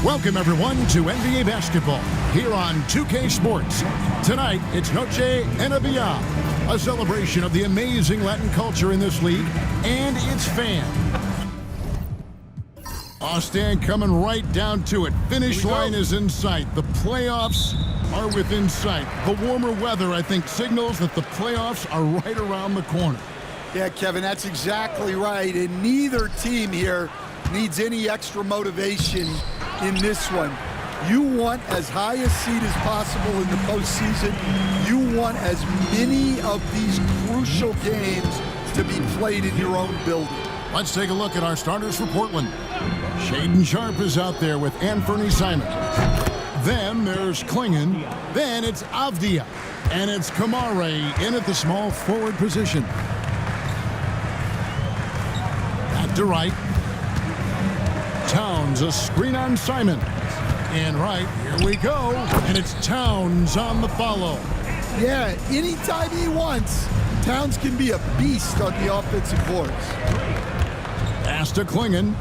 Welcome, everyone, to NBA basketball here on 2K Sports. Tonight, it's Noche Enabia, a celebration of the amazing Latin culture in this league and its fans. Austin coming right down to it. Finish line is in sight. The playoffs are within sight. The warmer weather, I think, signals that the playoffs are right around the corner. Yeah, Kevin, that's exactly right. And neither team here needs any extra motivation in this one. You want as high a seed as possible in the postseason. You want as many of these crucial games to be played in your own building. Let's take a look at our starters for Portland. Shaedon Sharpe is out there with Anthony Simons. Then there's Klingon. Then it's Avdia. And it's Kamare in at the small forward position. Back to right. Towns, a screen on Simons. And right, here we go. And it's Towns on the follow. Yeah, anytime he wants, Towns can be a beast on the offensive boards. Pass to Klingon.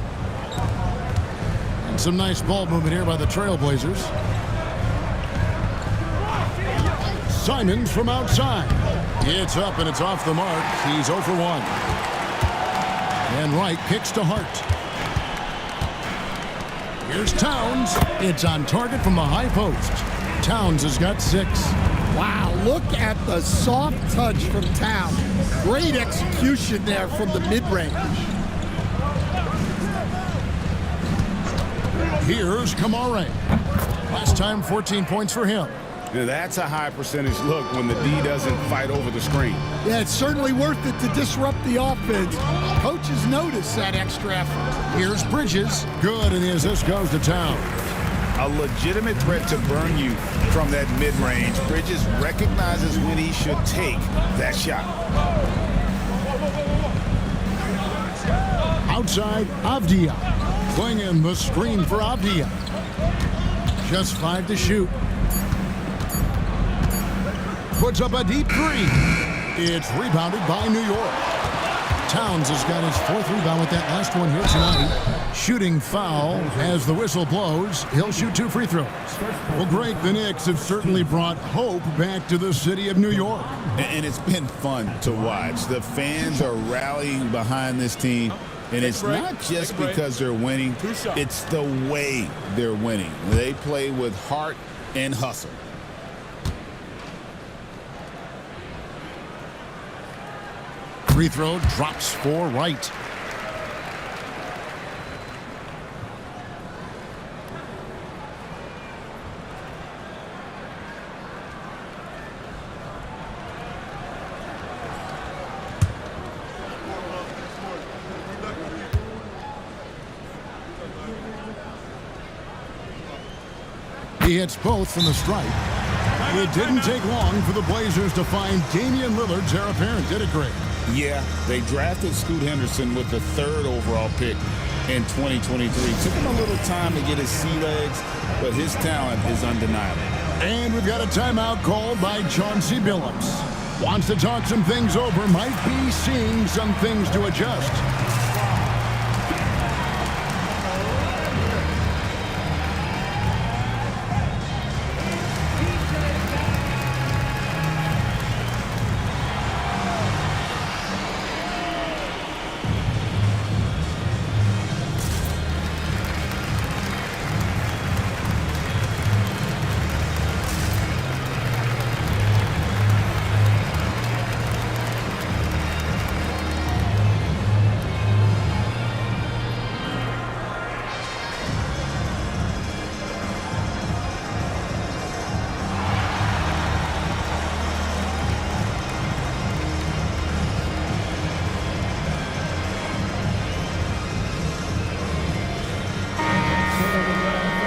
And some nice ball movement here by the Trailblazers. Simons from outside. It's up and it's off the mark. He's 0 for 1. And Wright kicks to Hart. Here's Towns. It's on target from the high post. Towns has got 6. Wow, look at the soft touch from Towns. Great execution there from the mid-range. Here's Kamare. Last time, 14 points for him. Now that's a high percentage look when the D doesn't fight over the screen. Yeah, it's certainly worth it to disrupt the offense. Coaches notice that extra effort. Here's Bridges. Good, and the assist goes to Towns. A legitimate threat to burn you from that mid-range. Bridges recognizes when he should take that shot. Outside, Avdia. Klingon the screen for Avdia. Just 5 to shoot. Puts up a deep 3. It's rebounded by New York. Towns has got his 4th rebound with that last one here tonight. Shooting foul as the whistle blows. He'll shoot 2 free throws. Well, Greg, the Knicks have certainly brought hope back to the city of New York. And it's been fun to watch. The fans are rallying behind this team. And it's not just because they're winning. It's the way they're winning. They play with heart and hustle. Free throw drops for Wright. He hits both from the stripe. It didn't take long for the Blazers to find Damian Lillard's heir apparent, did it, Greg? Yeah, they drafted Scoot Henderson with the 3rd overall pick in 2023. Took him a little time to get his sea legs, but his talent is undeniable. And we've got a timeout called by Chauncey Billups. Wants to talk some things over, might be seeing some things to adjust.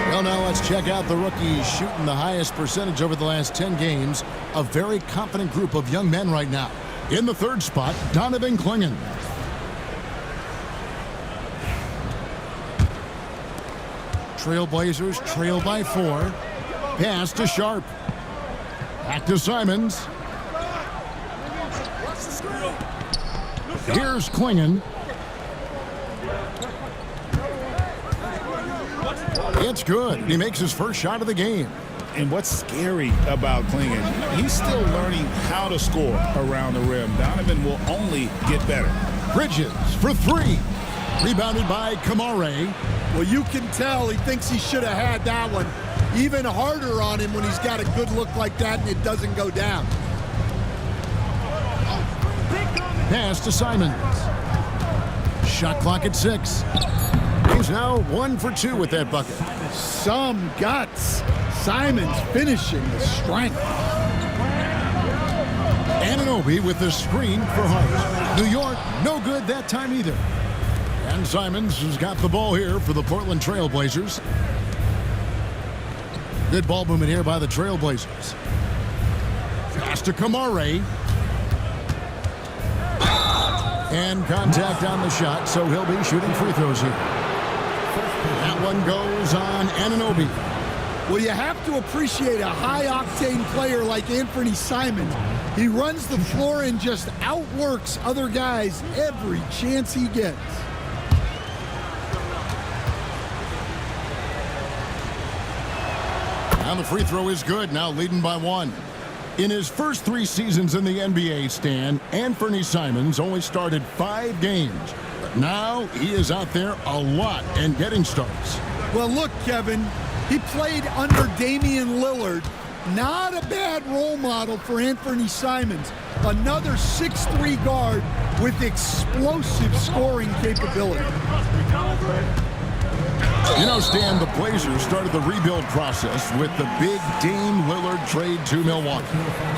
Well, now let's check out the rookies shooting the highest percentage over the last 10 games. A very confident group of young men right now. In the 3rd spot, Donovan Klingon. Trailblazers trail by 4. Pass to Sharpe. Back to Simons. Here's Klingon. It's good. He makes his first shot of the game. And what's scary about Klingon, he's still learning how to score around the rim. Donovan will only get better. Bridges for three. Rebounded by Kamare. Well, you can tell he thinks he should have had that one. Even harder on him when he's got a good look like that and it doesn't go down. Pass to Simons. Shot clock at 6. He's now 1 for 2 with that bucket. Some guts. Simons finishing the strength. Anunoby with the screen for Hart. New York, no good that time either. And Simons has got the ball here for the Portland Trail Blazers. Good ball movement here by the Trail Blazers. Pass to Kamare. And contact on the shot, so he'll be shooting free throws here. That one goes on Anunoby. Well, you have to appreciate a high-octane player like Anthony Simons. He runs the floor and just outworks other guys every chance he gets. And the free throw is good, now leading by 1. In his first 3 seasons in the NBA, Stan, Anthony Simons only started 5 games. But now he is out there a lot and getting starts. Well, look, Kevin, he played under Damian Lillard. Not a bad role model for Anthony Simons. Another 6'3" guard with explosive scoring capability. You know, Stan, the Blazers started the rebuild process with the big Dame Lillard trade to Milwaukee.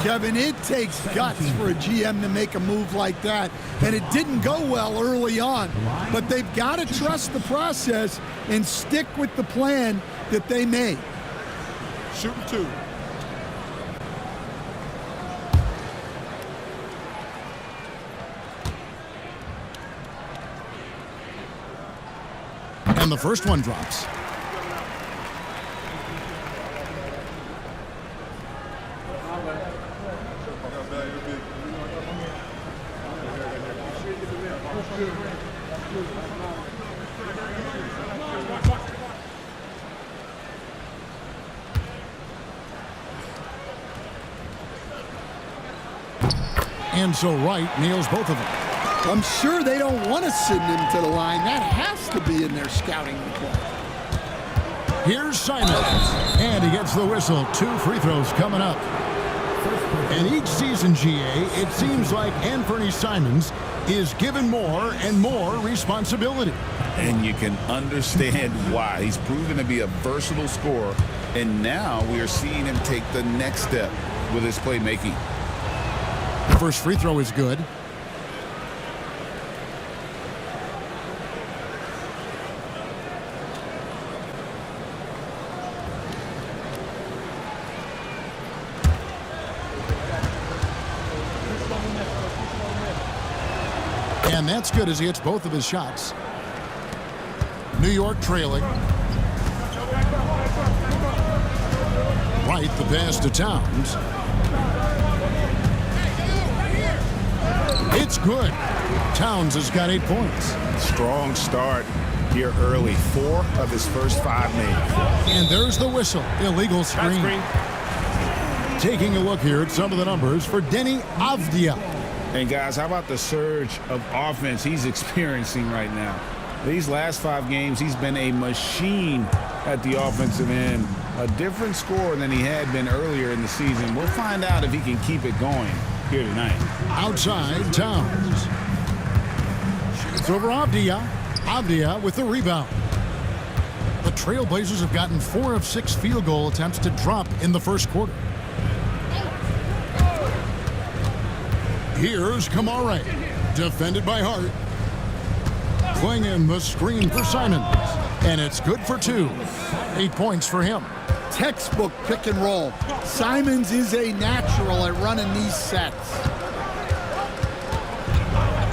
Kevin, it takes guts for a GM to make a move like that, and it didn't go well early on. But they've got to trust the process and stick with the plan that they made. Shooting 2. And the first one drops. And so Wright nails both of them. I'm sure they don't want to send him to the line. That has to be in their scouting report. Here's Simons, and he gets the whistle. 2 free throws coming up. And each season, GA, it seems like Anthony Simons is given more and more responsibility. And you can understand why. He's proven to be a versatile scorer, and now we are seeing him take the next step with his playmaking. The first free throw is good. And that's good as he hits both of his shots. New York trailing. Right, the pass to Towns. It's good. Towns has got 8 points. Strong start here early. 4 of his first 5 made. And there's the whistle. Illegal screen. Taking a look here at some of the numbers for Denny Avdia. And guys, how about the surge of offense he's experiencing right now? These last 5 games, he's been a machine at the offensive end. A different score than he had been earlier in the season. We'll find out if he can keep it going here tonight. Outside, Towns. Shoots over Avdia. Avdia with the rebound. The Trailblazers have gotten 4 of 6 field goal attempts to drop in the first quarter. Here's Kamare, defended by Hart. Klingon the screen for Simons, and it's good for 2. 8 points for him. Textbook pick and roll. Simons is a natural at running these sets.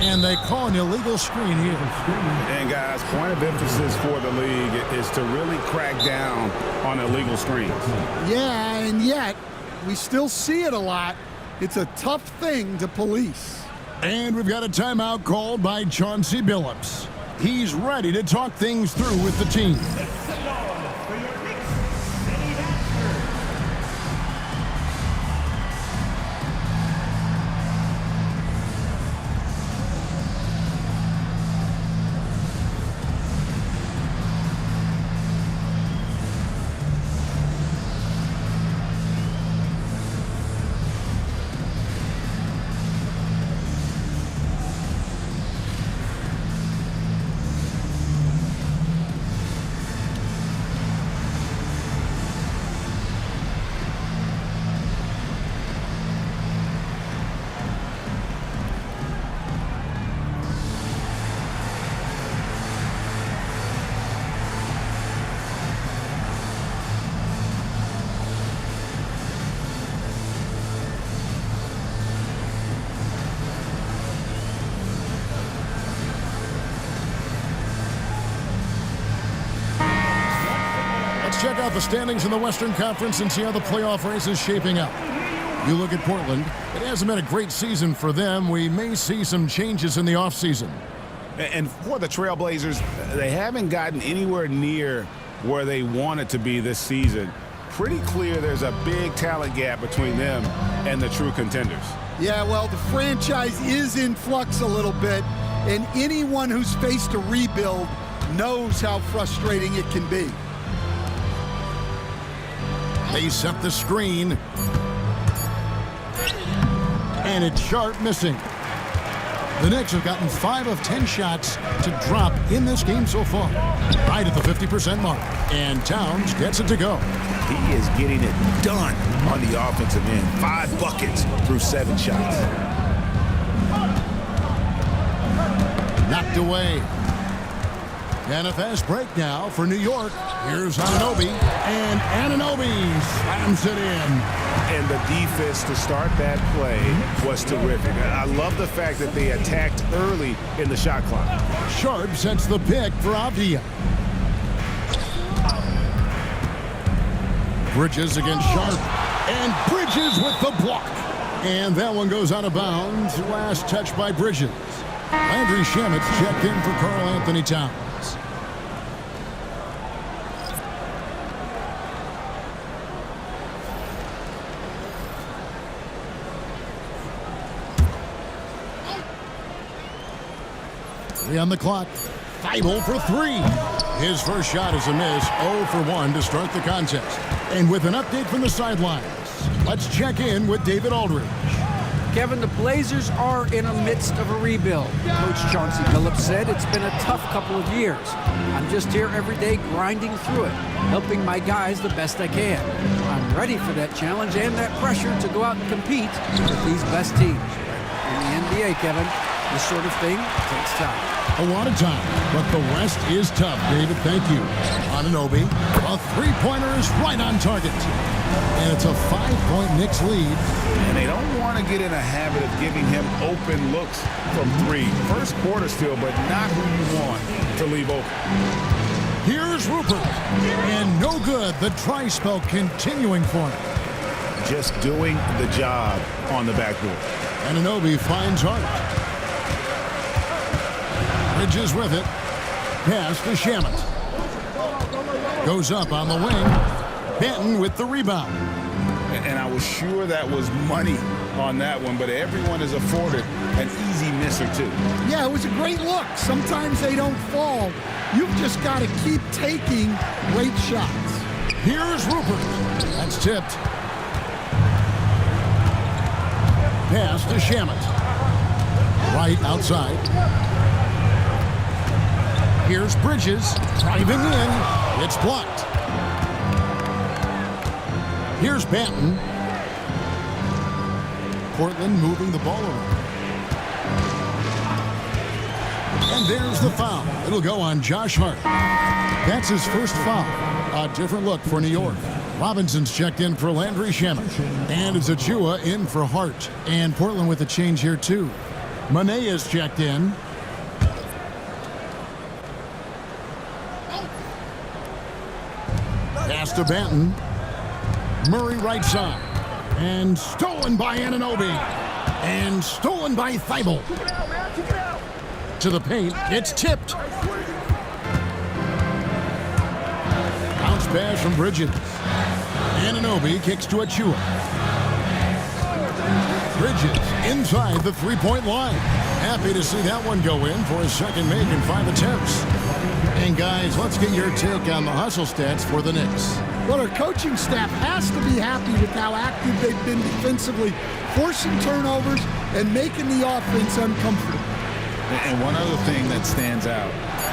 And they call an illegal screen here. And guys, point of emphasis for the league is to really crack down on illegal screens. Yeah, and yet we still see it a lot. It's a tough thing to police. And we've got a timeout called by Chauncey Billups. He's ready to talk things through with the team. out the standings in the Western Conference and see how the playoff race is shaping up. You look at Portland, it hasn't been a great season for them. We may see some changes in the offseason. And for the Trailblazers, they haven't gotten anywhere near where they wanted to be this season. Pretty clear there's a big talent gap between them and the true contenders. Yeah, well, the franchise is in flux a little bit, and anyone who's faced a rebuild knows how frustrating it can be. They set the screen. And it's Sharp missing. The Knicks have gotten 5 of 10 shots to drop in this game so far. Right at the 50% mark. And Towns gets it to go. He is getting it done on the offensive end. 5 buckets through 7 shots. Knocked away. And a fast break now for New York. Here's Anunoby. And Anunoby slams it in. And the defense to start that play was terrific. I love the fact that they attacked early in the shot clock. Sharp sets the pick for Avdia. Bridges against Sharp. And Bridges with the block. And that one goes out of bounds. Last touch by Bridges. Landry Shamit's checked in for Karl Anthony Towns. On the clock. Thibault for 3. His first shot is a miss. 0 for 1 to start the contest. And with an update from the sidelines, let's check in with David Aldridge. Kevin, the Blazers are in the midst of a rebuild. Coach Chauncey Billups said it's been a tough couple of years. I'm just here every day grinding through it, helping my guys the best I can. I'm ready for that challenge and that pressure to go out and compete with these best teams. In the NBA, Kevin, this sort of thing takes time. A lot of time, but the rest is tough, David. Thank you. Anunoby, a three-pointer is right on target. And it's a 5-point Knicks lead. And they don't want to get in a habit of giving him open looks from 3. First quarter still, but not who you want to leave open. Here's Rupert. And no good. The dry spell continuing for him. Just doing the job on the backboard. Anunoby finds Hart. Bridges with it. Pass to Shamet. Goes up on the wing. Benton with the rebound. And I was sure that was money on that one, but everyone is afforded an easy miss or 2. Yeah, it was a great look. Sometimes they don't fall. You've just got to keep taking great shots. Here's Rupert. That's tipped. Pass to Shamet. Right outside. Here's Bridges. Driving in. It's blocked. Here's Banton. Portland moving the ball around. And there's the foul. It'll go on Josh Hart. That's his first foul. A different look for New York. Robinson's checked in for Landry Shamet. And it's Achua in for Hart. And Portland with a change here too. Manet is checked in. Pass to Banton. Murray right side. And stolen by Anunoby. And stolen by Thibault. To the paint. It's tipped. Bounce pass from Bridges. Anunoby kicks to Achua. Bridges inside the three-point line. Happy to see that one go in for his second make in 5 attempts. And guys, let's get your take on the hustle stats for the Knicks. Well, our coaching staff has to be happy with how active they've been defensively, forcing turnovers and making the offense uncomfortable. And one other thing that stands out,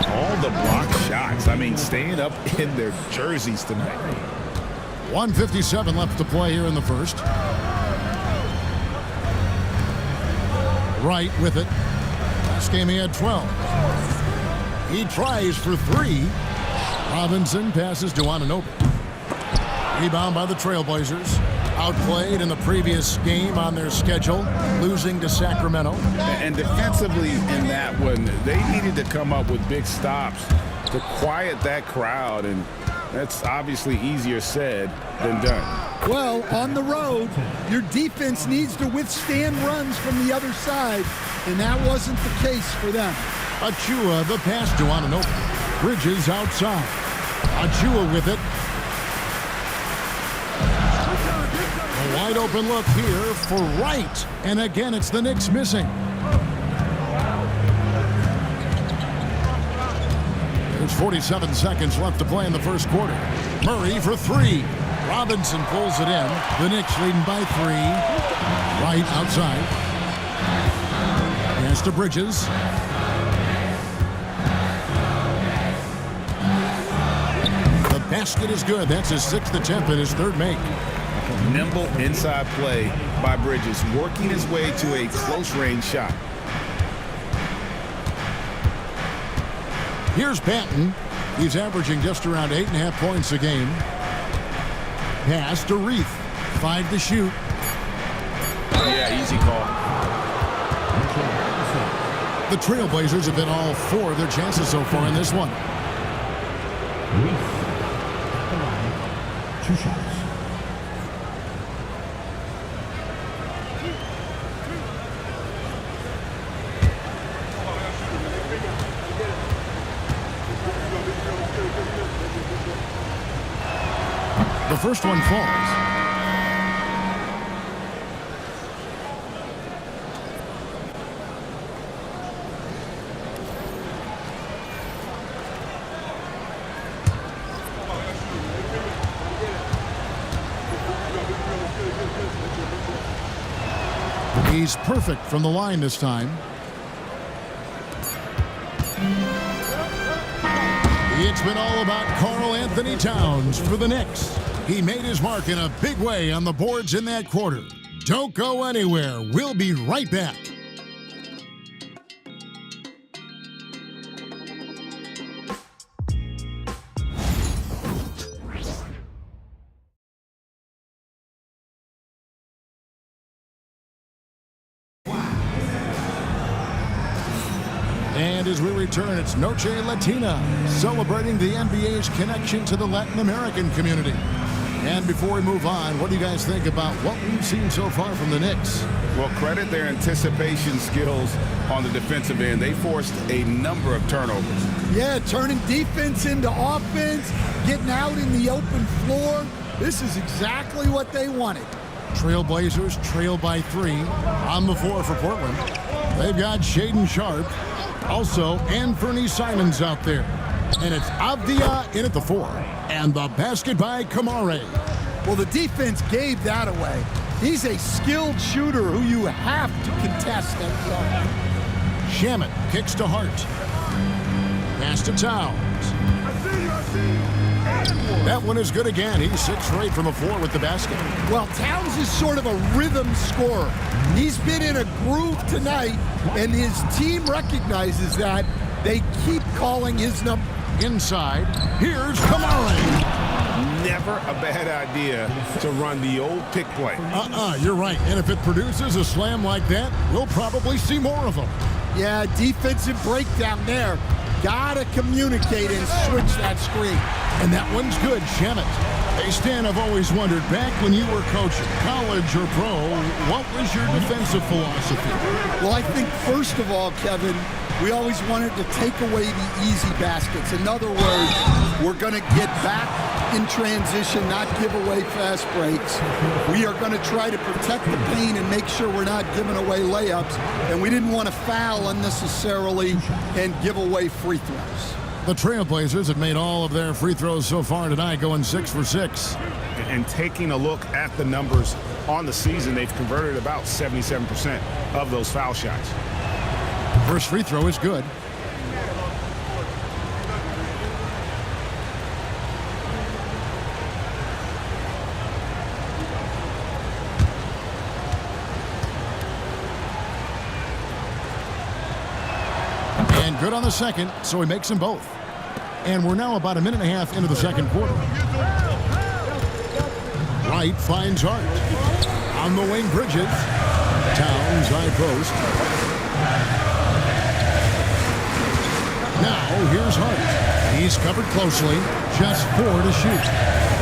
all the block shots. I mean, staying up in their jerseys tonight. 1:57 left to play here in the first. Wright with it. Last game he had 12. He tries for 3. Robinson passes to Anunoby. Rebound by the Trailblazers. Outplayed in the previous game on their schedule, losing to Sacramento. And defensively in that one, they needed to come up with big stops to quiet that crowd and That's obviously easier said than done. Well, on the road, your defense needs to withstand runs from the other side, and that wasn't the case for them. Achua, the pass to Ananobi. Bridges outside. Achua with it. A wide open look here for Wright. And again, it's the Knicks missing. There's 47 seconds left to play in the first quarter. Murray for three. Robinson pulls it in. The Knicks leading by 3. Wright outside. Pass to Bridges. The basket is good. That's his 6th attempt and his 3rd make. Nimble inside play by Bridges, working his way to a close-range shot. Here's Patton. He's averaging just around 8.5 points a game. Pass to Reith. 5 to shoot. Yeah, easy call. The Trailblazers have been all 4 of their chances so far in this one. Reith. 2 shots. The first one falls. He's perfect from the line this time. It's been all about Karl Anthony Towns for the Knicks. He made his mark in a big way on the boards in that quarter. Don't go anywhere. We'll be right back. And as we return, it's Noche Latina, celebrating the NBA's connection to the Latin American community. And before we move on, what do you guys think about what we've seen so far from the Knicks? Well, credit their anticipation skills on the defensive end. They forced a number of turnovers. Yeah, turning defense into offense, getting out in the open floor. This is exactly what they wanted. Trailblazers trail by 3 on the floor for Portland. They've got Shaedon Sharpe. Also, Anthony Simons out there. And it's Avdia in at the 4. And the basket by Kamare. Well, the defense gave that away. He's a skilled shooter who you have to contest that shot. Shamet kicks to Hart. Pass to Towns. That one is good again. He's 6 for 8 from the floor with the basket. Well, Towns is sort of a rhythm scorer. He's been in a groove tonight, and his team recognizes that. They keep calling his number. Inside, here's Kamare. Never a bad idea to run the old pick play. You're right. And if it produces a slam like that, we'll probably see more of them. Yeah, defensive breakdown there. Gotta communicate and switch that screen. And that one's good, Shamet. Hey, Stan, I've always wondered, back when you were coaching, college or pro, what was your defensive philosophy? Well, I think, first of all, Kevin, we always wanted to take away the easy baskets. In other words, we're going to get back in transition, not give away fast breaks. We are going to try to protect the paint and make sure we're not giving away layups. And we didn't want to foul unnecessarily and give away free throws. The Trailblazers have made all of their free throws so far tonight, going 6 for 6. And taking a look at the numbers on the season, they've converted about 77% of those foul shots. First free throw is good. And good on the second, so he makes them both. And we're now about a minute and a half into the second quarter. Wright finds Hart. On the wing, Bridges. Towns, high post. Now, here's Hart. He's covered closely. Just 4 to shoot.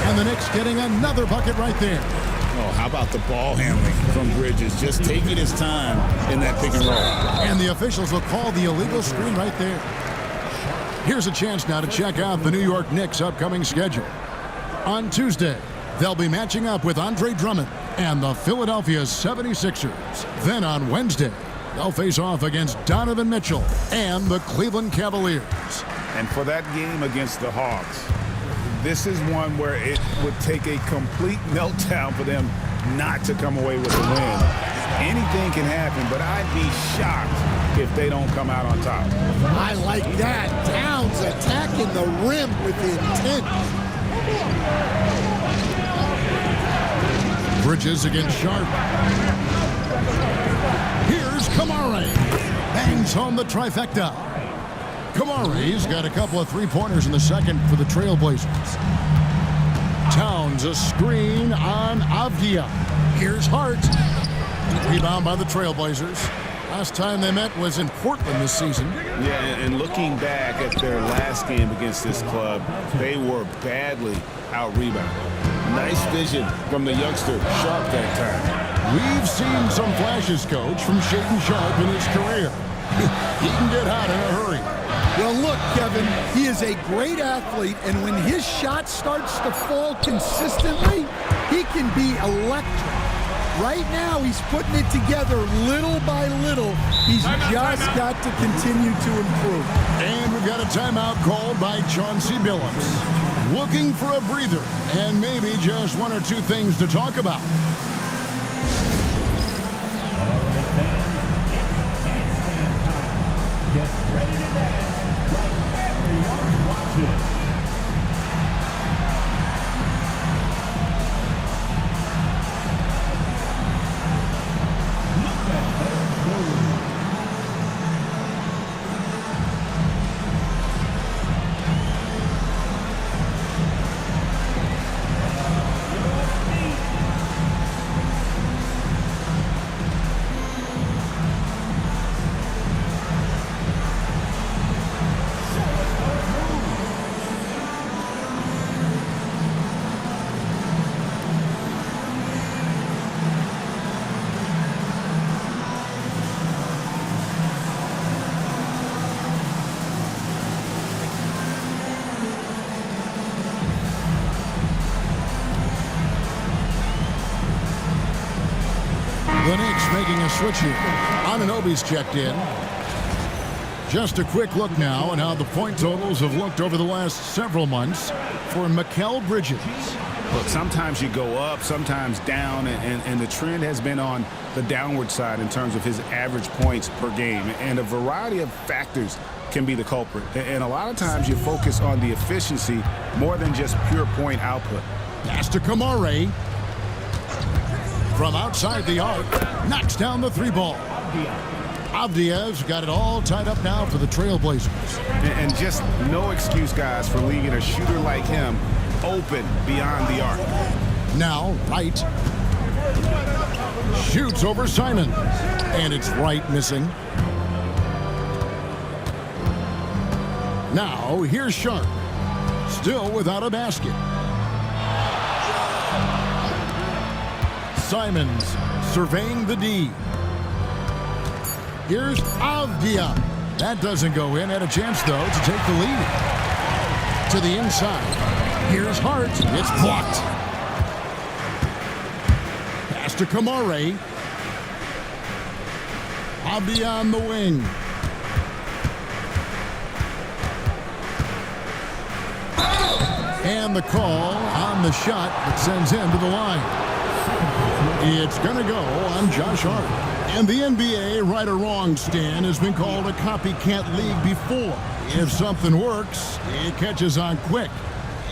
And the Knicks getting another bucket right there. Oh, how about the ball handling from Bridges? Just taking his time in that pick and roll. And the officials will call the illegal screen right there. Here's a chance now to check out the New York Knicks' upcoming schedule. On Tuesday, they'll be matching up with Andre Drummond and the Philadelphia 76ers. Then on Wednesday, they'll face off against Donovan Mitchell and the Cleveland Cavaliers. And for that game against the Hawks, this is one where it would take a complete meltdown for them not to come away with a win. Anything can happen, but I'd be shocked if they don't come out on top. I like that. Towns attacking the rim with intent. Bridges against Sharp. Here's Kamare. Bangs home the trifecta. Kamare's got a couple of three-pointers in the second for the Trailblazers. Towns a screen on Avdia. Here's Hart. Rebound by the Trailblazers. Last time they met was in Portland this season. Yeah, and looking back at their last game against this club, they were badly out-rebounded. Nice vision from the youngster Sharp that time. We've seen some flashes, Coach, from Shaden Sharp in his career. He can get hot in a hurry. Well, look, Kevin, he is a great athlete, and when his shot starts to fall consistently, he can be electric. Right now, he's putting it together little by little. He's just got to continue to improve. And we've got a timeout called by Chauncey Billups. Looking for a breather and maybe just one or two things to talk about. Get ready to dance right wherever you are watching. The Knicks making a switch here. Anunoby's checked in. Just a quick look now at how the point totals have looked over the last several months for Mikal Bridges. Look, sometimes you go up, sometimes down, and the trend has been on the downward side in terms of his average points per game. And a variety of factors can be the culprit. And a lot of times you focus on the efficiency more than just pure point output. Pass to Kamare. From outside the arc, knocks down the three ball. Avdia's got it all tied up now for the Trailblazers. And just no excuse, guys, for leaving a shooter like him open beyond the arc. Now, Wright shoots over Simon. And it's Wright missing. Now, here's Sharp. Still without a basket. Simons surveying the D. Here's Avdia. That doesn't go in. Had a chance, though, to take the lead. To the inside. Here's Hart. It's blocked. Pass to Kamare. Avdia on the wing. And the call on the shot that sends him to the line. It's going to go on Josh Hart. And the NBA, right or wrong, Stan, has been called a copycat league before. If something works, it catches on quick.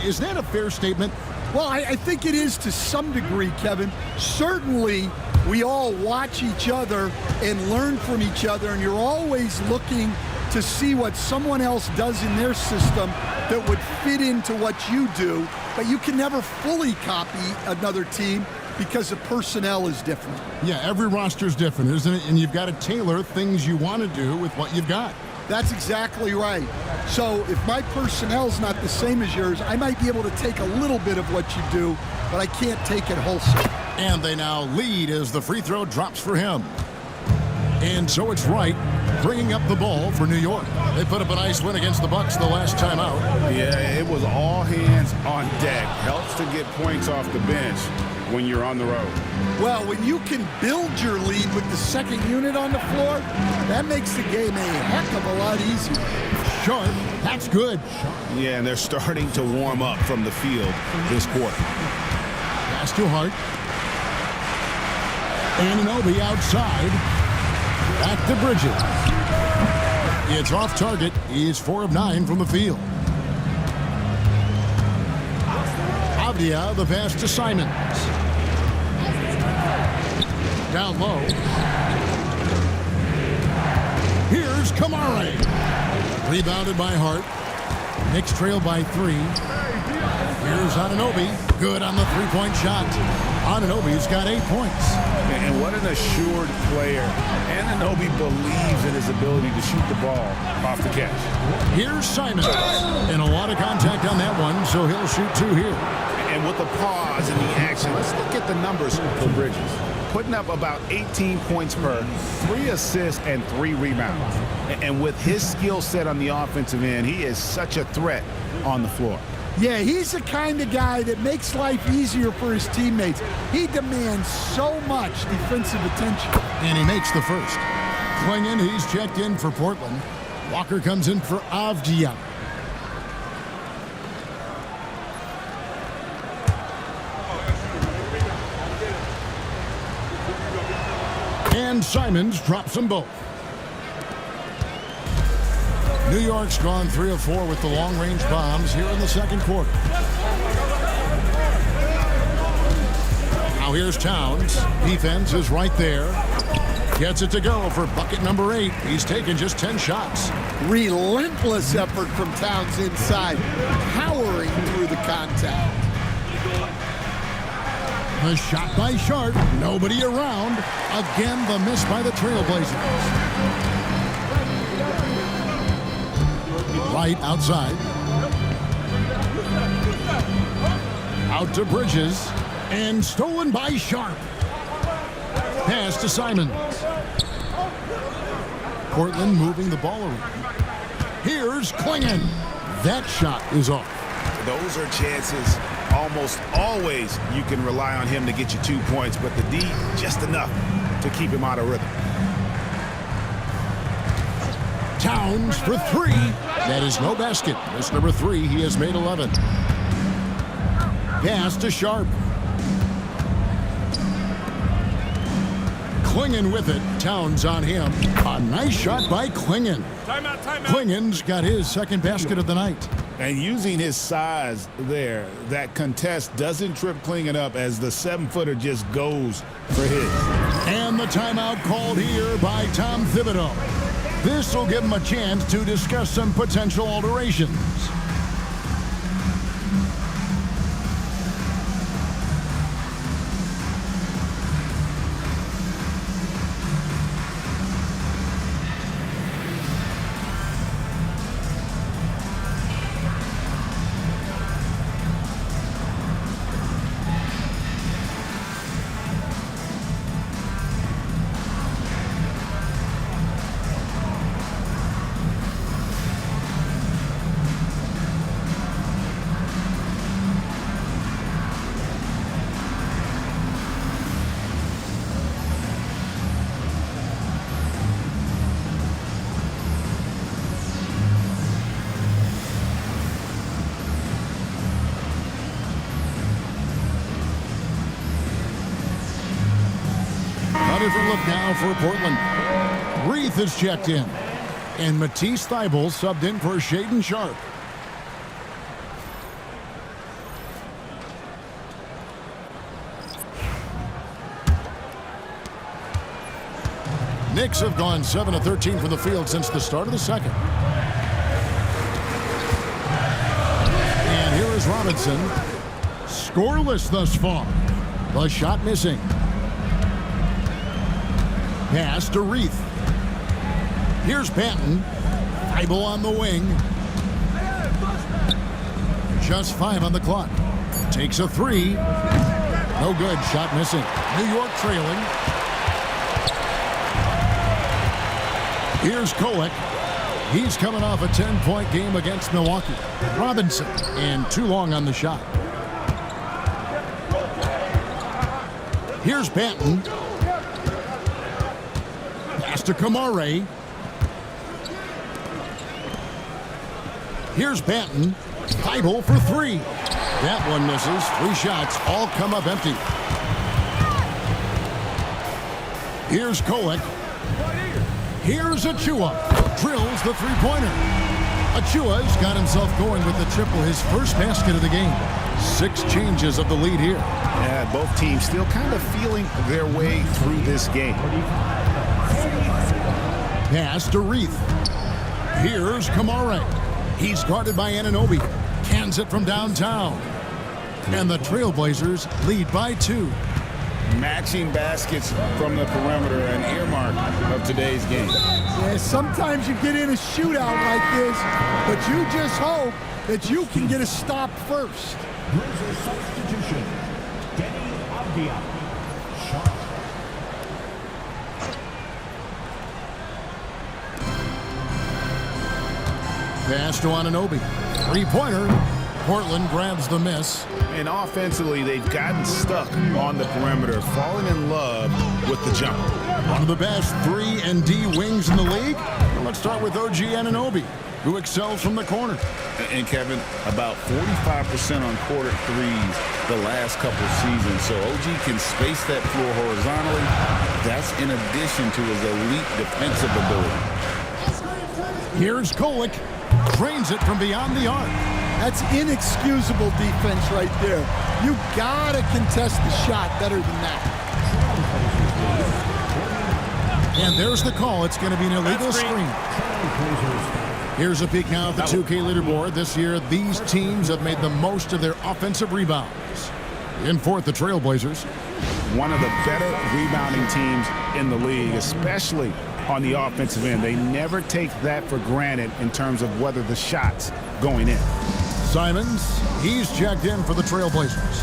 Is that a fair statement? Well, I think it is to some degree, Kevin. Certainly, we all watch each other and learn from each other, and you're always looking to see what someone else does in their system that would fit into what you do, but you can never fully copy another team because the personnel is different. Yeah, every roster is different, isn't it? And you've got to tailor things you want to do with what you've got. That's exactly right. So if my personnel's not the same as yours, I might be able to take a little bit of what you do, but I can't take it wholesale. And they now lead as the free throw drops for him. And so it's Wright bringing up the ball for New York. They put up a nice win against the Bucks the last time out. Yeah, it was all hands on deck. Helps to get points off the bench when you're on the road. Well, when you can build your lead with the second unit on the floor, that makes the game a heck of a lot easier. Sharp, that's good. Yeah, and they're starting to warm up from the field this quarter. Pass to Hart. Anunoby outside. Back to Bridges. It's off target. He's 4 of 9 from the field. Avdia, the pass to Simons. Down low. Here's Kamare. Rebounded by Hart. Knicks trail by 3. Here's Anunoby. Good on the three-point shot. Anunoby's got 8 points. And what an assured player. Anunoby believes in his ability to shoot the ball off the catch. Here's Simons. And a lot of contact on that one, so he'll shoot 2 here. And with the pause and the action, let's look at the numbers for Bridges. Putting up about 18 points per, 3 assists, and 3 rebounds. And with his skill set on the offensive end, he is such a threat on the floor. Yeah, he's the kind of guy that makes life easier for his teammates. He demands so much defensive attention. And he makes the first. Klingon, he's checked in for Portland. Walker comes in for Avdia. And Simons drops them both. New York's gone 3 of 4 with the long-range bombs here in the second quarter. Now here's Towns. Defense is right there. Gets it to go for bucket number 8. He's taken just 10 shots. Relentless effort from Towns inside, powering through the contact. The shot by Sharp. Nobody around. Again, the miss by the Trailblazers. Right outside. Out to Bridges. And stolen by Sharp. Pass to Simons. Portland moving the ball around. Here's Klingon. That shot is off. Those are chances. Almost always you can rely on him to get you 2 points, but the D, just enough to keep him out of rhythm. Towns for 3. That is no basket. That's number 3. He has made 11. Pass to Sharp. Klingon with it. Towns on him. A nice shot by Klingon. Timeout, timeout. Klingon's got his second basket of the night. And using his size there, that contest doesn't trip Klingon up as the 7-footer just goes for his. And the timeout called here by Tom Thibodeau. This will give him a chance to discuss some potential alterations. A different look now for Portland. Reith is checked in. And Matisse Thybulle subbed in for Shaedon Sharp. Knicks have gone 7 of 13 from the field since the start of the second. And here is Robinson. Scoreless thus far. The shot missing. Pass to Reith. Here's Banton. Thibault on the wing. Just 5 on the clock. Takes a 3. No good. Shot missing. New York trailing. Here's Kolek. He's coming off a 10-point game against Milwaukee. Robinson, and too long on the shot. Here's Banton. Pass to Kamare. Here's Banton. Thibault for 3. That one misses. 3 shots all come up empty. Here's Kolek. Here's Achua. Drills the three-pointer. Achua's got himself going with the triple, his first basket of the game. 6 changes of the lead here. Yeah, both teams still kind of feeling their way through this game. Pass to Reith. Here's Kamare. He's guarded by Anunoby. Cans it from downtown. And the Trailblazers lead by 2. Matching baskets from the perimeter, an earmark of today's game. Yeah, sometimes you get in a shootout like this, but you just hope that you can get a stop first. Blazer substitution. Denny Avdia. Shot. Pass to Anunoby. 3-pointer. Portland grabs the miss. And offensively, they've gotten stuck on the perimeter, falling in love with the jumper. One of the best 3 and D wings in the league. Well, let's start with OG Anunoby, who excels from the corner. And Kevin, about 45% on quarter threes the last couple seasons. So OG can space that floor horizontally. That's in addition to his elite defensive ability. Here's Kolek. Drains it from beyond the arc. That's inexcusable defense right there. You gotta contest the shot better than that. And there's the call. It's going to be an illegal screen. Here's a peek now at the 2K leaderboard. This year, these teams have made the most of their offensive rebounds. In fourth, the Trailblazers. One of the better rebounding teams in the league, especially on the offensive end. They never take that for granted in terms of whether the shot's going in. Simons, he's checked in for the Trailblazers.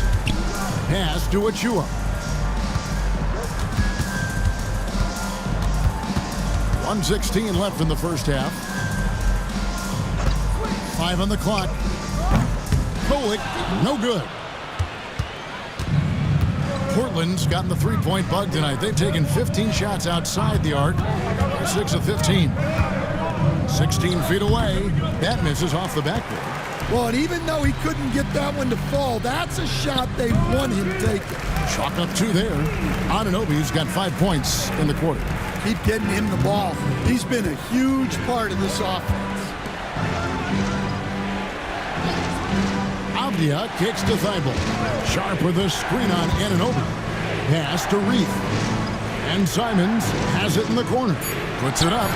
Pass to Achua. .116 left in the first half. 5 on the clock. Kolek, no good. Portland's gotten the 3-point bug tonight. They've taken 15 shots outside the arc. 6 of 15. 16 feet away. That misses off the backboard. Well, and even though he couldn't get that one to fall, that's a shot they want him taking. Chalk up 2 there. Anunoby's got 5 points in the quarter. Keep getting him the ball. He's been a huge part of this offense. Avdia kicks to Thibault. Sharp with a screen on Anunoby. Pass to Reith. And Simons has it in the corner. Puts it up.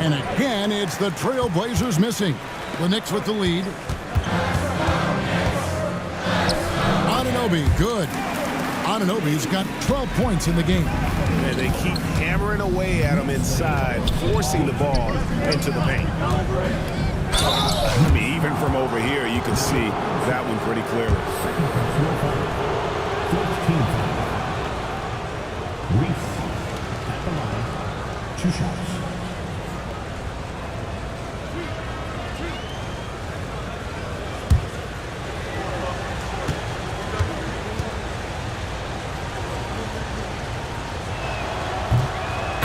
And again, it's the Trailblazers missing. The Knicks with the lead. Anunoby, good. Anunoby's got 12 points in the game. And they keep hammering away at him inside, forcing the ball into the paint. I mean, even from over here, you can see that one pretty clearly. 15. Reese at the line. 2 shots.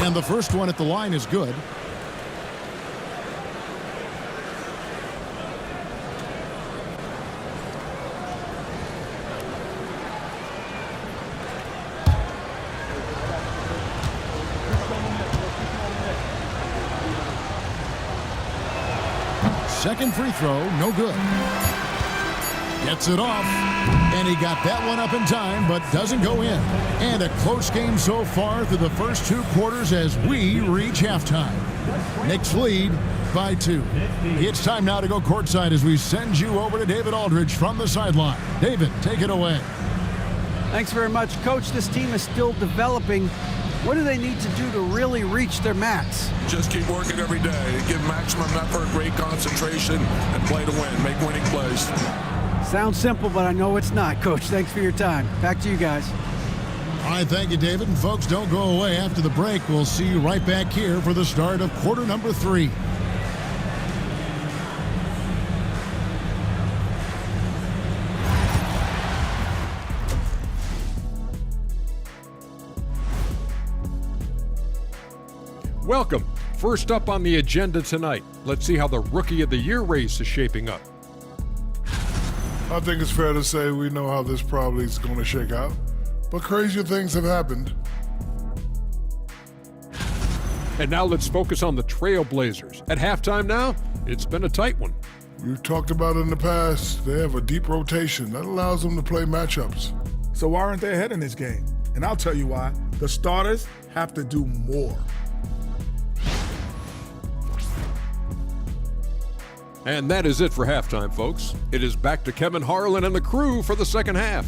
And the first one at the line is good. Second free throw, no good. Gets it off, and he got that one up in time, but doesn't go in. And a close game so far through the first 2 quarters as we reach halftime. Knicks lead by 2. It's time now to go courtside as we send you over to David Aldridge from the sideline. David, take it away. Thanks very much, Coach. This team is still developing. What do they need to do to really reach their max? Just keep working every day. Give maximum effort, great concentration, and play to win. Make winning plays. Sounds simple, but I know it's not. Coach, thanks for your time. Back to you guys. All right, thank you, David. And folks, don't go away after the break. We'll see you right back here for the start of quarter number 3. Welcome. First up on the agenda tonight, let's see how the Rookie of the Year race is shaping up. I think it's fair to say we know how this probably is going to shake out, but crazier things have happened. And now let's focus on the Trailblazers. At halftime now, it's been a tight one. We've talked about it in the past. They have a deep rotation that allows them to play matchups. So why aren't they ahead in this game? And I'll tell you why. The starters have to do more. And that is it for halftime, folks. It is back to Kevin Harlan and the crew for the second half.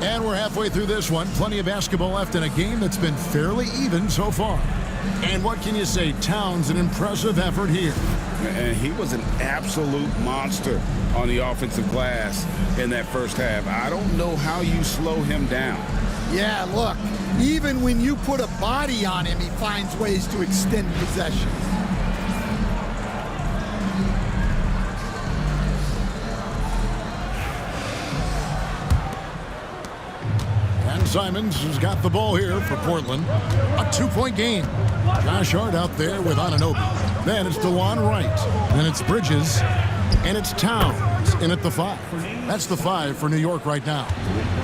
And we're halfway through this one. Plenty of basketball left in a game that's been fairly even so far. And what can you say? Towns, an impressive effort here. And he was an absolute monster on the offensive glass in that first half. I don't know how you slow him down. Yeah, look, even when you put a body on him, he finds ways to extend possession. And Simons has got the ball here for Portland. A 2-point game. Josh Hart out there with Anunoby. Then it's DeJuan Wright. Then it's Bridges. And it's Towns in at the 5. That's the 5 for New York right now.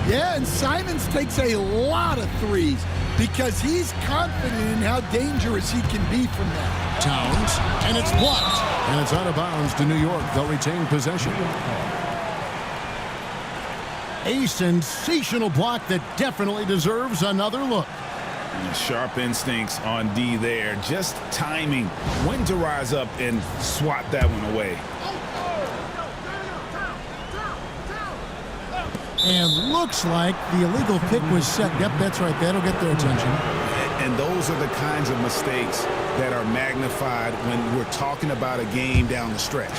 Yeah, and Simons takes a lot of threes because he's confident in how dangerous he can be from that. Towns, and it's blocked. And it's out of bounds to New York. They'll retain possession. A sensational block that definitely deserves another look. Sharp instincts on D there. Just timing when to rise up and swat that one away. And looks like the illegal pick was set. Yep, that's right. That'll get their attention. And those are the kinds of mistakes that are magnified when we're talking about a game down the stretch.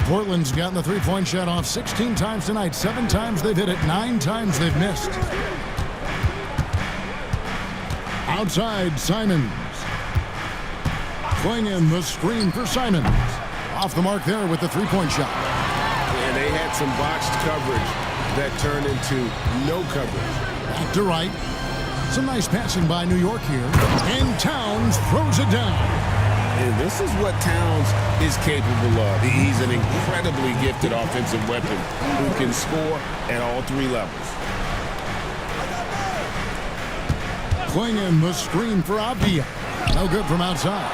Portland's gotten the three-point shot off 16 times tonight. 7 times they've hit it. 9 times they've missed. Outside, Simons. Swinging the screen for Simons. Off the mark there with the three-point shot. And they had some botched coverage that turned into no coverage. Back to Wright. Some nice passing by New York here. And Towns throws it down. And this is what Towns is capable of. He's an incredibly gifted offensive weapon who can score at all 3 levels. Swinging the screen for Avdia. No good from outside.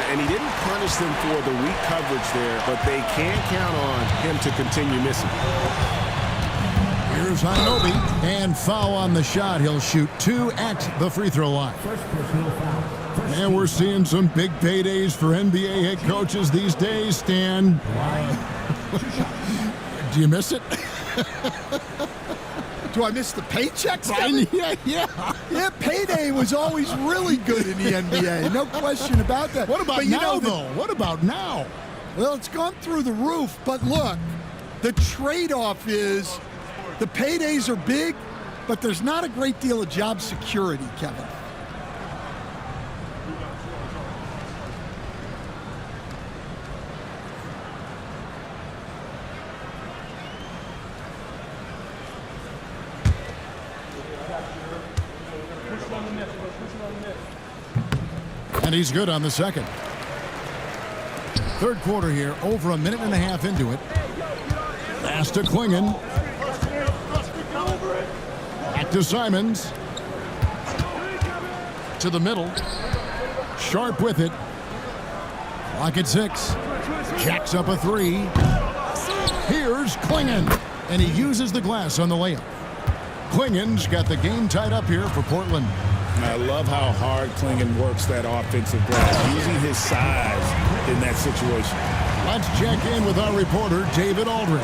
And he didn't punish them for the weak coverage there, but they can count on him to continue missing. Here's Anunoby. And foul on the shot. He'll shoot 2 at the free throw line. And we're seeing some big paydays for NBA head coaches these days, Stan. Do you miss it? Do I miss the paychecks? Yeah, payday was always really good in the NBA. No question about that. What about now, though? What about now? Well, it's gone through the roof. But look, the trade-off is the paydays are big, but there's not a great deal of job security, Kevin. And he's good on the second. Third quarter here, over a minute and a half into it. Pass to Klingon. Back to Simons. To the middle. Sharp with it. Clock at 6. Jacks up a 3. Here's Klingon. And he uses the glass on the layup. Klingon's got the game tied up here for Portland. I love how hard Klingon works that offensive glass, using his size in that situation. Let's check in with our reporter, David Aldridge.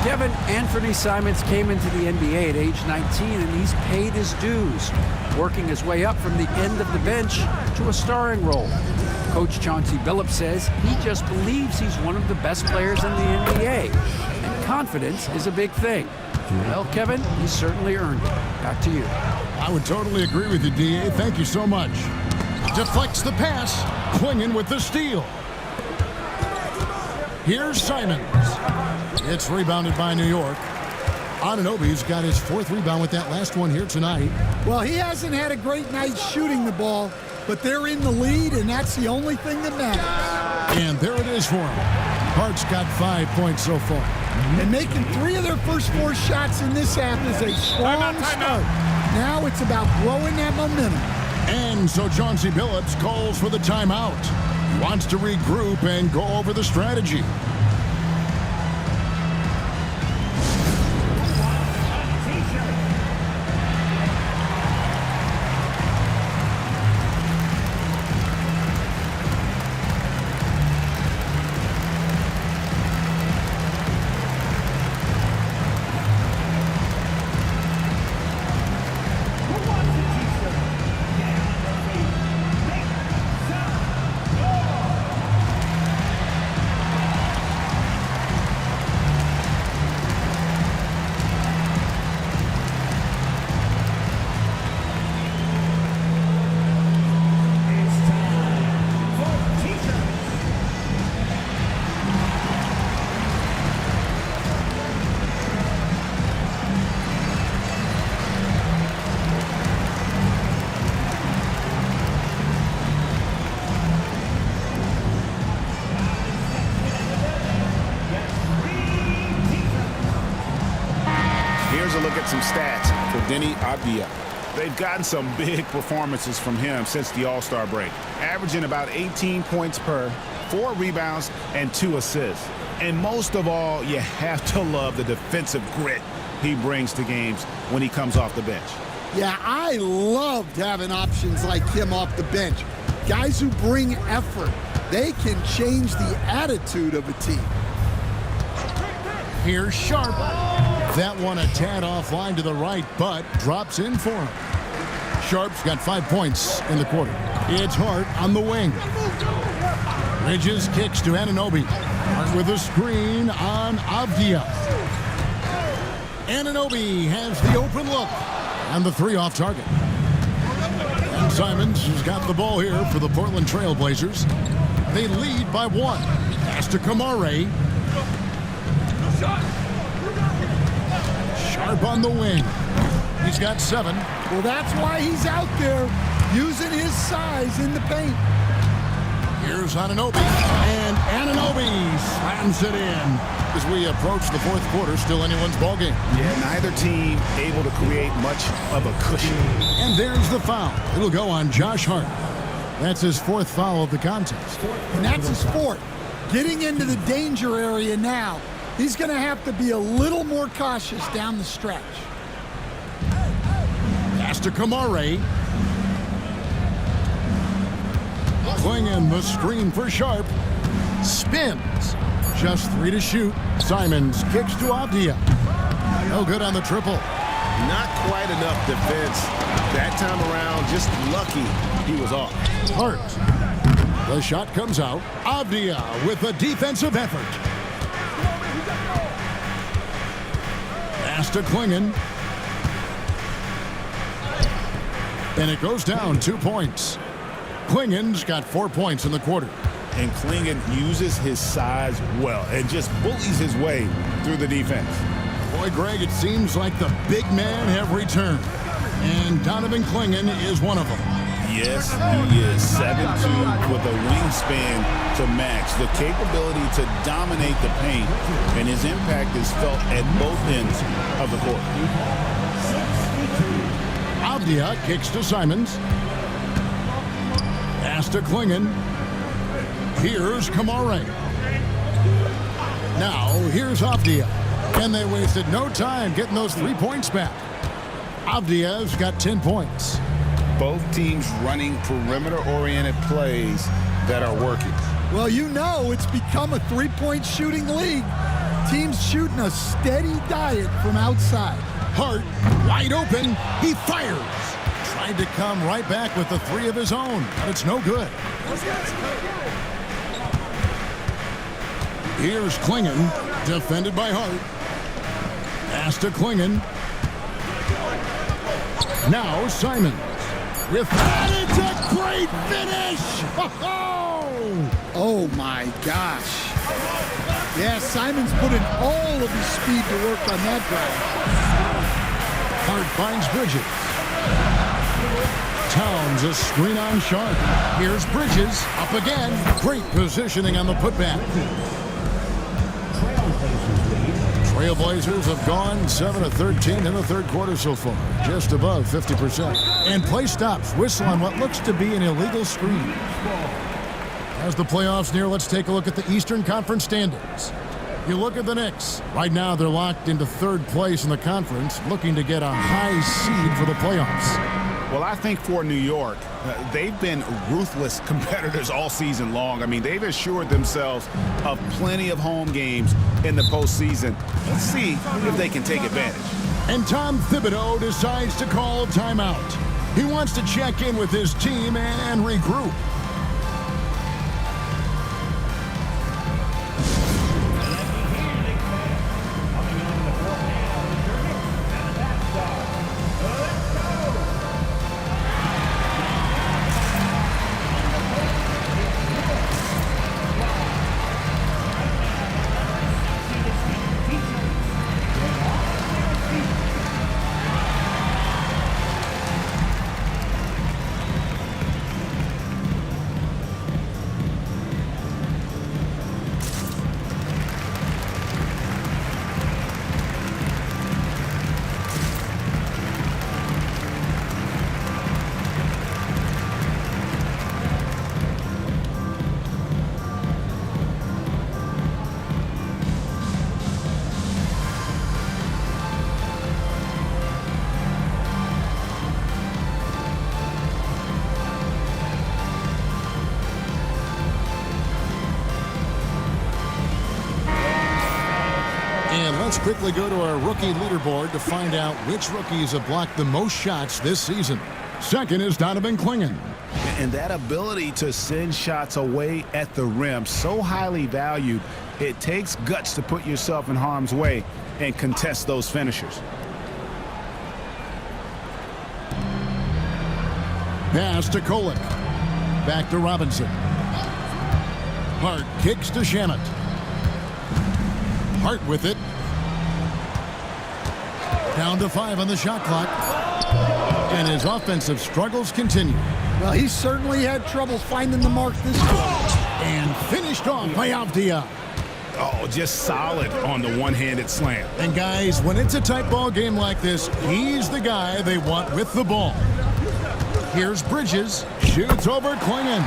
Kevin, Anthony Simons came into the NBA at age 19, and he's paid his dues, working his way up from the end of the bench to a starring role. Coach Chauncey Billups says he just believes he's one of the best players in the NBA, and confidence is a big thing. Well, Kevin, he's certainly earned it. Back to you. I would totally agree with you, D.A. Thank you so much. Deflects the pass. Klingon with the steal. Here's Simons. It's rebounded by New York. Anunoby's got his 4th rebound with that last one here tonight. Well, he hasn't had a great night shooting the ball, but they're in the lead, and that's the only thing that matters. And there it is for him. Hart's got 5 points so far. And making 3 of their first 4 shots in this half is a strong start. Now it's about growing that momentum. And so Chauncey Billups calls for the timeout. He wants to regroup and go over the strategy. Some stats for Denny Avdia. They've gotten some big performances from him since the All-Star break, averaging about 18 points per, 4 rebounds, and 2 assists. And most of all, you have to love the defensive grit he brings to games when he comes off the bench. Yeah, I loved having options like him off the bench. Guys who bring effort. They can change the attitude of a team. Here's Sharp. That one a tad offline to the right, but drops in for him. Sharp's got 5 points in the quarter. It's Hart on the wing. Bridges kicks to Anunoby. Hart with a screen on Avdia. Anunoby has the open look. And the 3 off target. And Simons has got the ball here for the Portland Trailblazers. They lead by 1. Pass to Kamare. Sharp on the wing. He's got 7. Well, that's why he's out there using his size in the paint. Here's Anunoby. And Anunoby slams it in. As we approach the 4th quarter, still anyone's ballgame. Yeah, neither team able to create much of a cushion. And there's the foul. It'll go on Josh Hart. That's his 4th foul of the contest. And that's his 4th. Getting into the danger area now. He's going to have to be a little more cautious down the stretch. Pass to Kamare. Klingon the screen for Sharp. Spins. Just 3 to shoot. Simons kicks to Avdia. No good on the triple. Not quite enough defense. That time around, just lucky he was off. Hart. The shot comes out. Avdia with a defensive effort. Pass to Klingon. And it goes down 2 points. Klingon's got 4 points in the quarter. And Klingon uses his size well and just bullies his way through the defense. Boy, Greg, it seems like the big men have returned. And Donovan Klingon is one of them. Yes, he is 7'2" with a wingspan to match, the capability to dominate the paint, and his impact is felt at both ends of the court. Avdia kicks to Simons. Pass to Klingon. Here's Kamare. Now, here's Avdia. And they wasted no time getting those 3 points back. Avdia's got 10 points. Both teams running perimeter-oriented plays that are working. Well, you know it's become a three-point shooting league. Teams shooting a steady diet from outside. Hart, wide open. He fires. Tried to come right back with the three of his own, but it's no good. Here's Klingon, defended by Hart. Pass to Klingon. Now Simons. With that, it's a great finish! Oh my gosh. Yeah, Simons put in all of his speed to work on that drive. Hart finds Bridges. Towns a screen on Sharp. Here's Bridges, up again. Great positioning on the putback. Trailblazers have gone 7 of 13 in the third quarter so far, just above 50%. And play stops, whistle on what looks to be an illegal screen. As the playoffs near, let's take a look at the Eastern Conference standings. You look at the Knicks. Right now, they're locked into third place in the conference, looking to get a high seed for the playoffs. Well, I think for New York, they've been ruthless competitors all season long. I mean, they've assured themselves of plenty of home games in the postseason. Let's see if they can take advantage. And Tom Thibodeau decides to call a timeout. He wants to check in with his team and regroup. Let's quickly go to our rookie leaderboard to find out which rookies have blocked the most shots this season. Second is Donovan Klingon. And that ability to send shots away at the rim, so highly valued, it takes guts to put yourself in harm's way and contest those finishers. Pass to Kolek. Back to Robinson. Hart kicks to Shamet. Hart with it. Down to 5 on the shot clock. And his offensive struggles continue. Well, he certainly had trouble finding the mark this quarter. And finished off by Avdia. Oh, just solid on the one-handed slam. And guys, when it's a tight ball game like this, he's the guy they want with the ball. Here's Bridges. Shoots over Klingon.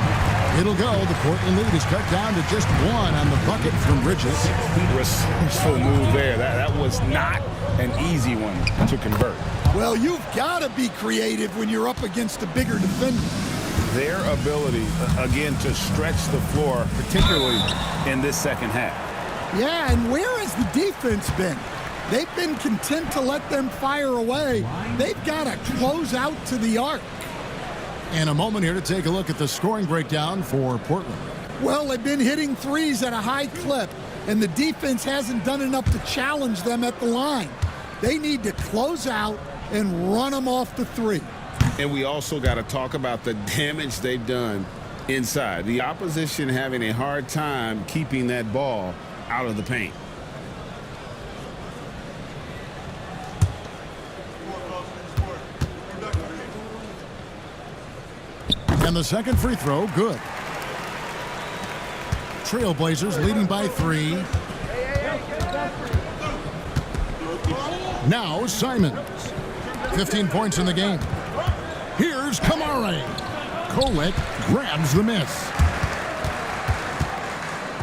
It'll go. The Portland lead is cut down to just 1 on the bucket from Bridges. Resourceful move there. That was not an easy one to convert. Well, you've got to be creative when you're up against a bigger defender. Their ability, again, to stretch the floor, particularly in this second half. Yeah, and where has the defense been? They've been content to let them fire away. They've got to close out to the arc. And a moment here to take a look at the scoring breakdown for Portland. Well, they've been hitting threes at a high clip, and the defense hasn't done enough to challenge them at the line. They need to close out and run them off the three. And we also got to talk about the damage they've done inside. The opposition having a hard time keeping that ball out of the paint. And the second free throw, good. Trailblazers leading by 3. Now Simons. 15 points in the game. Here's Kamare. Kolek grabs the miss.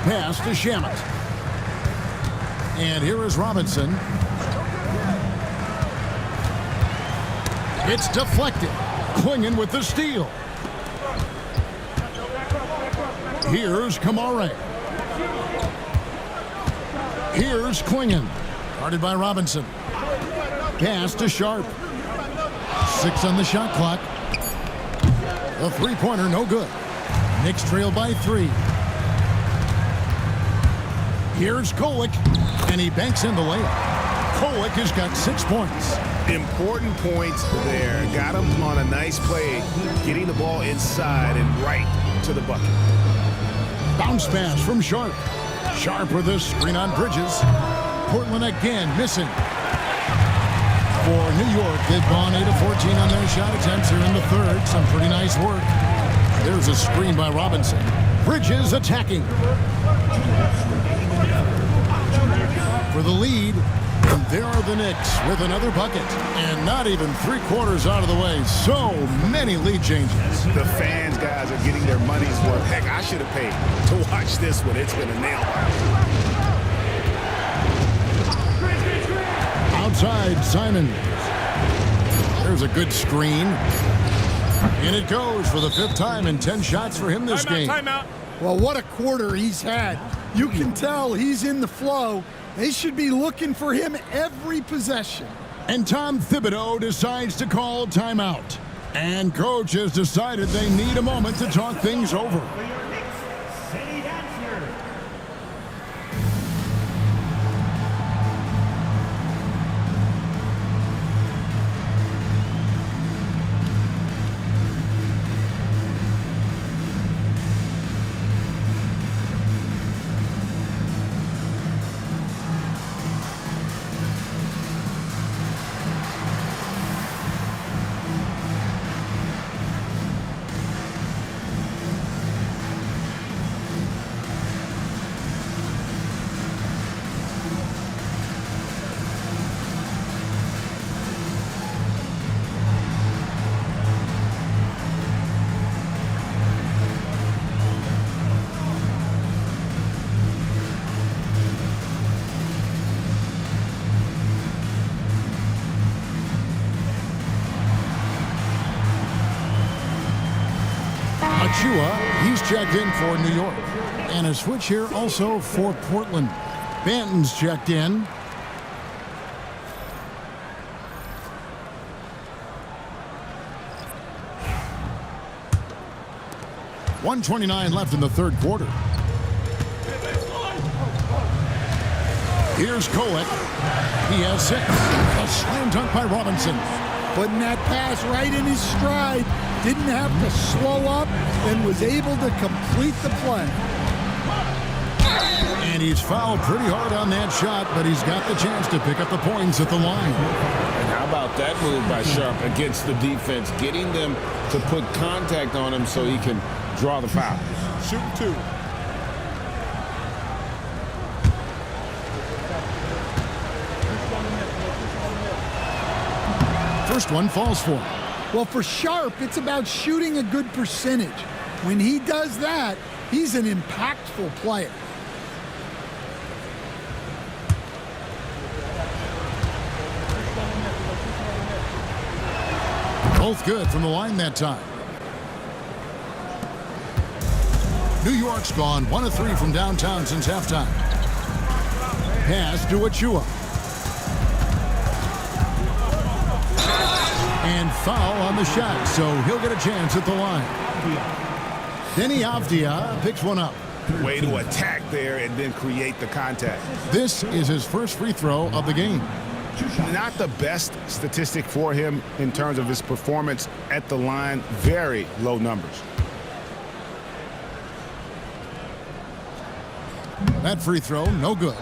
Pass to Shamet. And here is Robinson. It's deflected. Klingon with the steal. Here's Kamare. Here's Klingon. Guarded by Robinson. Pass to Sharp. 6 on the shot clock. The three-pointer, no good. Knicks trail by 3. Here's Kolek, and he banks in the layup. Kolek has got 6 points. Important points there. Got him on a nice play, getting the ball inside and right to the bucket. Bounce pass from Sharp. Sharp with a screen on Bridges. Portland again missing. For New York, they've gone 8 of 14 on their shot attempts here in the third. Some pretty nice work. There's a screen by Robinson. Bridges attacking. For the lead, and there are the Knicks with another bucket. And not even 3/4 out of the way. So many lead changes. The fans, guys, are getting their money's worth. Heck, I should have paid to watch this one. It's been a nail biter. Outside, Simon. There's a good screen. And it goes for the 5th time in 10 shots for him this game. Timeout. Well, what a quarter he's had. You can tell he's in the flow. They should be looking for him every possession. And Tom Thibodeau decides to call timeout. And coach has decided they need a moment to talk things over. He's checked in for New York. And a switch here also for Portland. Banton's checked in. .129 left in the third quarter. Here's Kolek. He has 6. A slam dunk by Robinson. Putting that pass right in his stride. Didn't have to slow up and was able to complete the play. And he's fouled pretty hard on that shot, but he's got the chance to pick up the points at the line. And how about that move by Sharp against the defense, getting them to put contact on him so he can draw the foul. Shooting 2. First one falls for him. Well, for Sharp, it's about shooting a good percentage. When he does that, he's an impactful player. Both good from the line that time. New York's gone 1 of 3 from downtown since halftime. Pass to Achua. And foul on the shot, so he'll get a chance at the line. Denny Avdia picks one up. Way to attack there and then create the contact. This is his first free throw of the game. Not the best statistic for him in terms of his performance at the line. Very low numbers. That free throw, no good.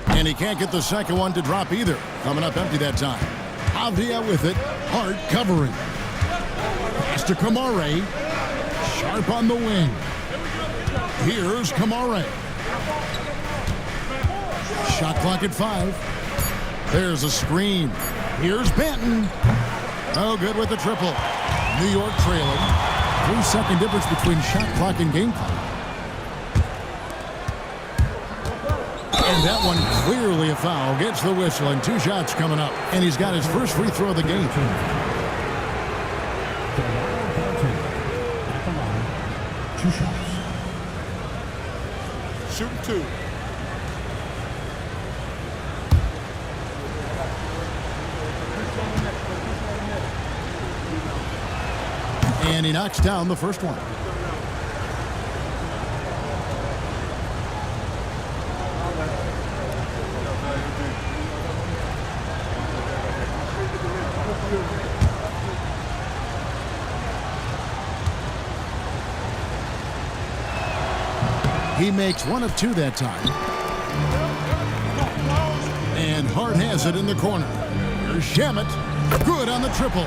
And he can't get the second one to drop either. Coming up empty that time. Avdia with it. Hart covering. Pass to Kamare. Sharp on the wing. Here's Kamare. Shot clock at 5. There's a screen. Here's Banton. Oh, good with the triple. New York trailing. 3-second difference between shot clock and game clock. And that one clearly a foul. Gets the whistle and 2 shots coming up. And he's got his first free throw of the game. Shooting 2. And he knocks down the first one. He makes 1 of 2 that time. And Hart has it in the corner. Here's Shamet. Good on the triple.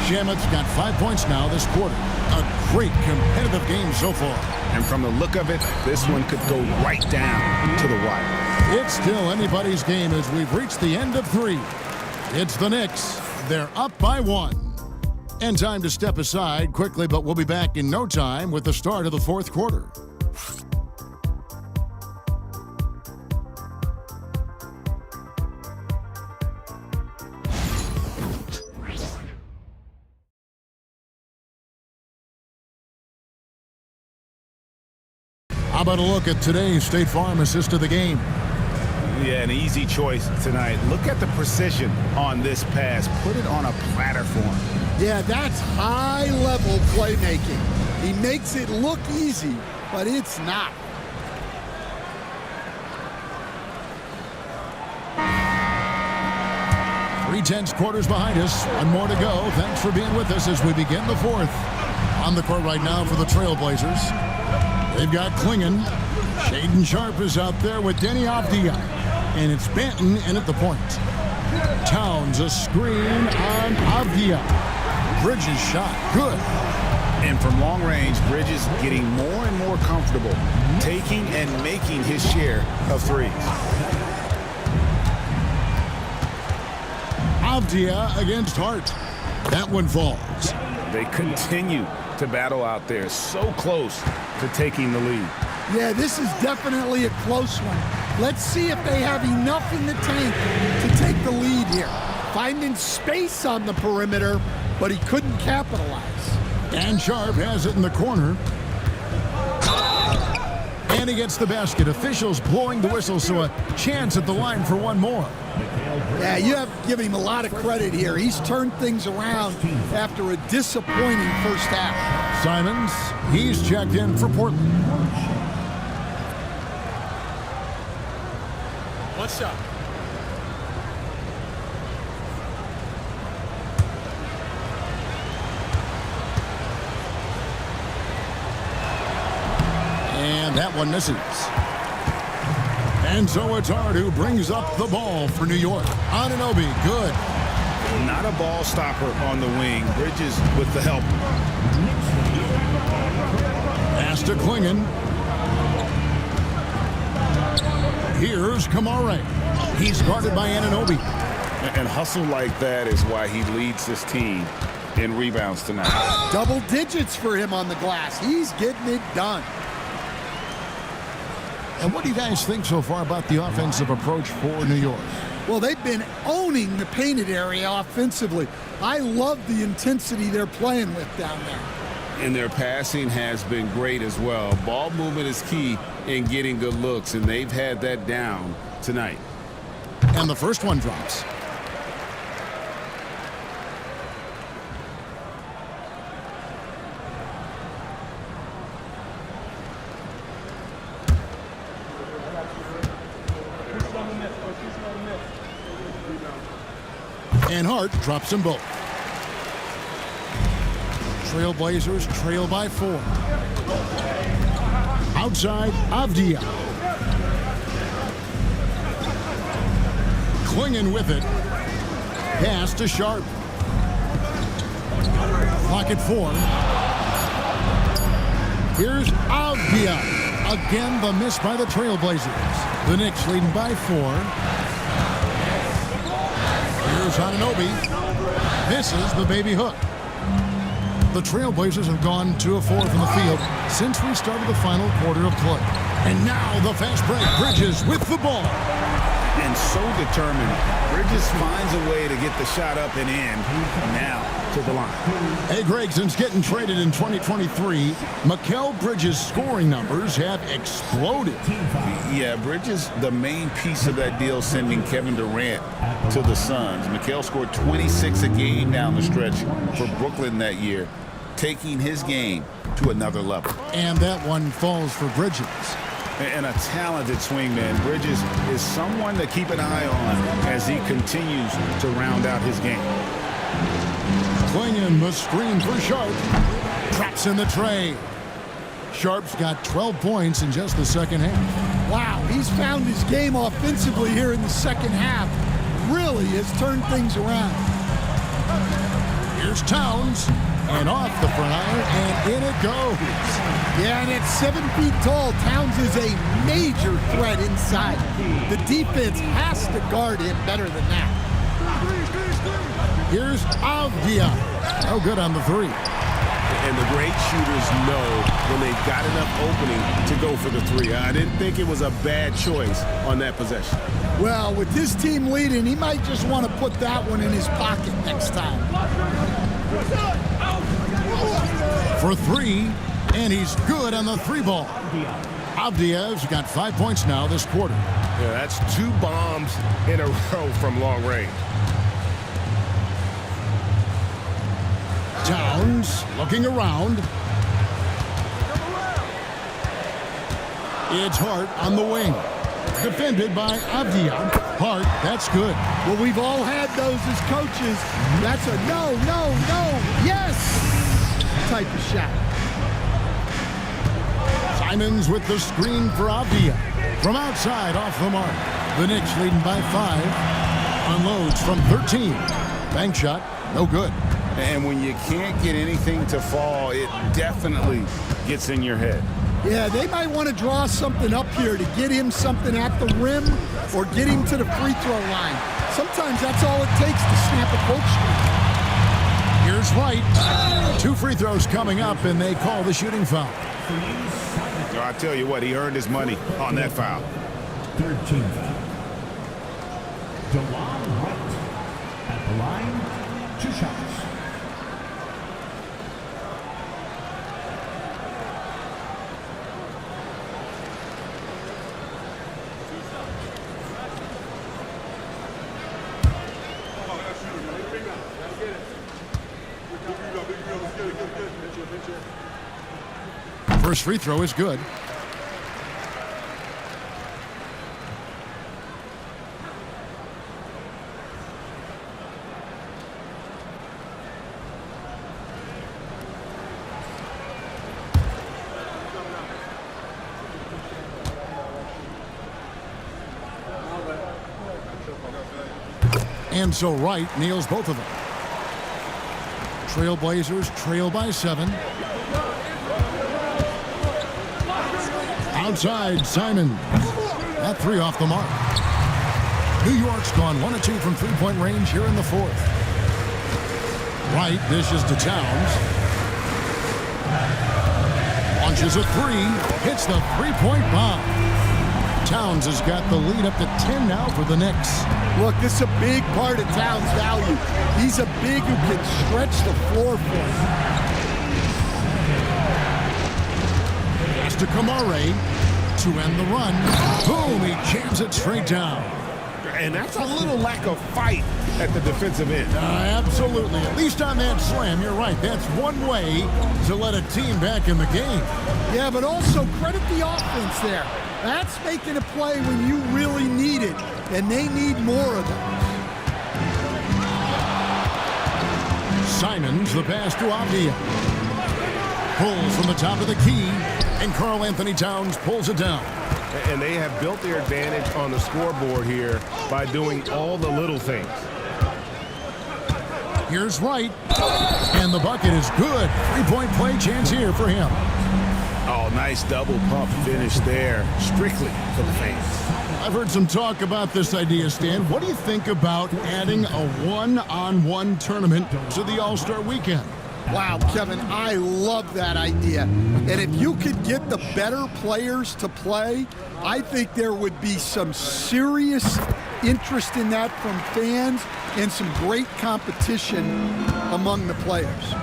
Shamet's got 5 points now this quarter. A great competitive game so far. And from the look of it, this one could go right down to the wire. It's still anybody's game as we've reached the end of 3. It's the Knicks. They're up by 1. And time to step aside quickly, but we'll be back in no time with the start of the 4th quarter. How about a look at today's State Farm assist of the game? Yeah, an easy choice tonight. Look at the precision on this pass. Put it on a platter for him. Yeah, that's high-level playmaking. He makes it look easy, but it's not. Three-tenths quarters behind us. 1 more to go. Thanks for being with us as we begin the 4th. On the court right now for the Trailblazers. They've got Klingon. Shaden Sharp is out there with Denny Avdia. And it's Banton in at the point. Towns a screen on Avdia. Bridges shot. Good. And from long range, Bridges getting more and more comfortable taking and making his share of threes. Avdia against Hart. That one falls. They continue to battle out there, so close to taking the lead. Yeah, this is definitely a close one. Let's see if they have enough in the tank to take the lead here. Finding space on the perimeter, but he couldn't capitalize. And Sharp has it in the corner. And he gets the basket. Officials blowing the whistle, so a chance at the line for 1 more. Yeah, you have to give him a lot of credit here. He's turned things around after a disappointing first half. Simons, he's checked in for Portland. 1 shot. And that one misses. And so it's Hart who brings up the ball for New York. Anunoby, good. Not a ball stopper on the wing. Bridges with the help. Pass to Klingon. Here's Kamare. He's guarded by Anunoby. And hustle like that is why he leads this team in rebounds tonight. Double digits for him on the glass. He's getting it done. And what do you guys think so far about the offensive approach for New York? Well, they've been owning the painted area offensively. I love the intensity they're playing with down there. And their passing has been great as well. Ball movement is key in getting good looks, and they've had that down tonight. And the first one drops. And Hart drops them both. Trailblazers trail by 4. Outside, Avdia. Klingon with it. Pass to Sharp. Clock at 4. Here's Avdia. Again, the miss by the Trailblazers. The Knicks leading by 4. Here's Anunoby. Misses the baby hook. The Trailblazers have gone 2 of 4 from the field since we started the final quarter of play. And now the fast break. Bridges with the ball. And so determined, Bridges finds a way to get the shot up and in. Now to the line. Hey, Greg, since getting traded in 2023, Mikal Bridges' scoring numbers have exploded. Yeah, Bridges, the main piece of that deal, sending Kevin Durant to the Suns. Mikal scored 26 a game down the stretch for Brooklyn that year, taking his game to another level. And that one falls for Bridges. And a talented swingman. Bridges is someone to keep an eye on as he continues to round out his game. Clinging the screen for Sharp. Traps in the tray. Sharp's got 12 points in just the second half. Wow, he's found his game offensively here in the second half. Really has turned things around. Here's Towns. And off the front iron, and in it goes. Yeah, and at 7 feet tall, Towns is a major threat inside. The defense has to guard him better than that. Here's Avdia. No good on the 3. And the great shooters know when they've got enough opening to go for the 3. I didn't think it was a bad choice on that possession. Well, with this team leading, he might just want to put that one in his pocket next time. For 3, and he's good on the 3 ball. Avdia's got 5 points now this quarter. Yeah, that's 2 bombs in a row from long range. Towns looking around. It's Hart on the wing. Defended by Avdia. Hart, that's good. Well, we've all had those as coaches. That's a no, yes type of shot. Simons with the screen for Avdia. From outside, off the mark. The Knicks leading by 5. Unloads from 13. Bank shot, no good. And when you can't get anything to fall, it definitely gets in your head. Yeah, they might want to draw something up here to get him something at the rim or get him to the free throw line. Sometimes that's all it takes to snap a coach streak. Here's White. 2 free throws coming up, and they call the shooting foul. So I tell you what, he earned his money on that foul. 13 foul. DeLon White at the line, 2 shots. First free throw is good. And so Wright nails both of them. Trailblazers trail by 7. Outside, Simon. That 3 off the mark. New York's gone 1 of 2 from 3-point range here in the 4th. Wright dishes to Towns. Launches a 3. Hits the 3-point bomb. Towns has got the lead up to 10 now for the Knicks. Look, this is a big part of Towns' value. He's a big who can stretch the floor for him. Pass to Kamare to end the run. Boom, he jams it straight down. And that's a little lack of fight at the defensive end. Absolutely. At least on that slam, you're right. That's one way to let a team back in the game. Yeah, but also credit the offense there. That's making a play when you really need it, and they need more of it. Simons, the pass to Avdia. Pulls from the top of the key, and Karl Anthony Towns pulls it down. And they have built their advantage on the scoreboard here by doing all the little things. Here's Wright, and the bucket is good. 3-point play chance here for him. Oh, nice double pump finish there, strictly for the fans. I've heard some talk about this idea, Stan. What do you think about adding a one-on-one tournament to the All-Star Weekend? Wow, Kevin, I love that idea. And if you could get the better players to play, I think there would be some serious interest in that from fans and some great competition among the players.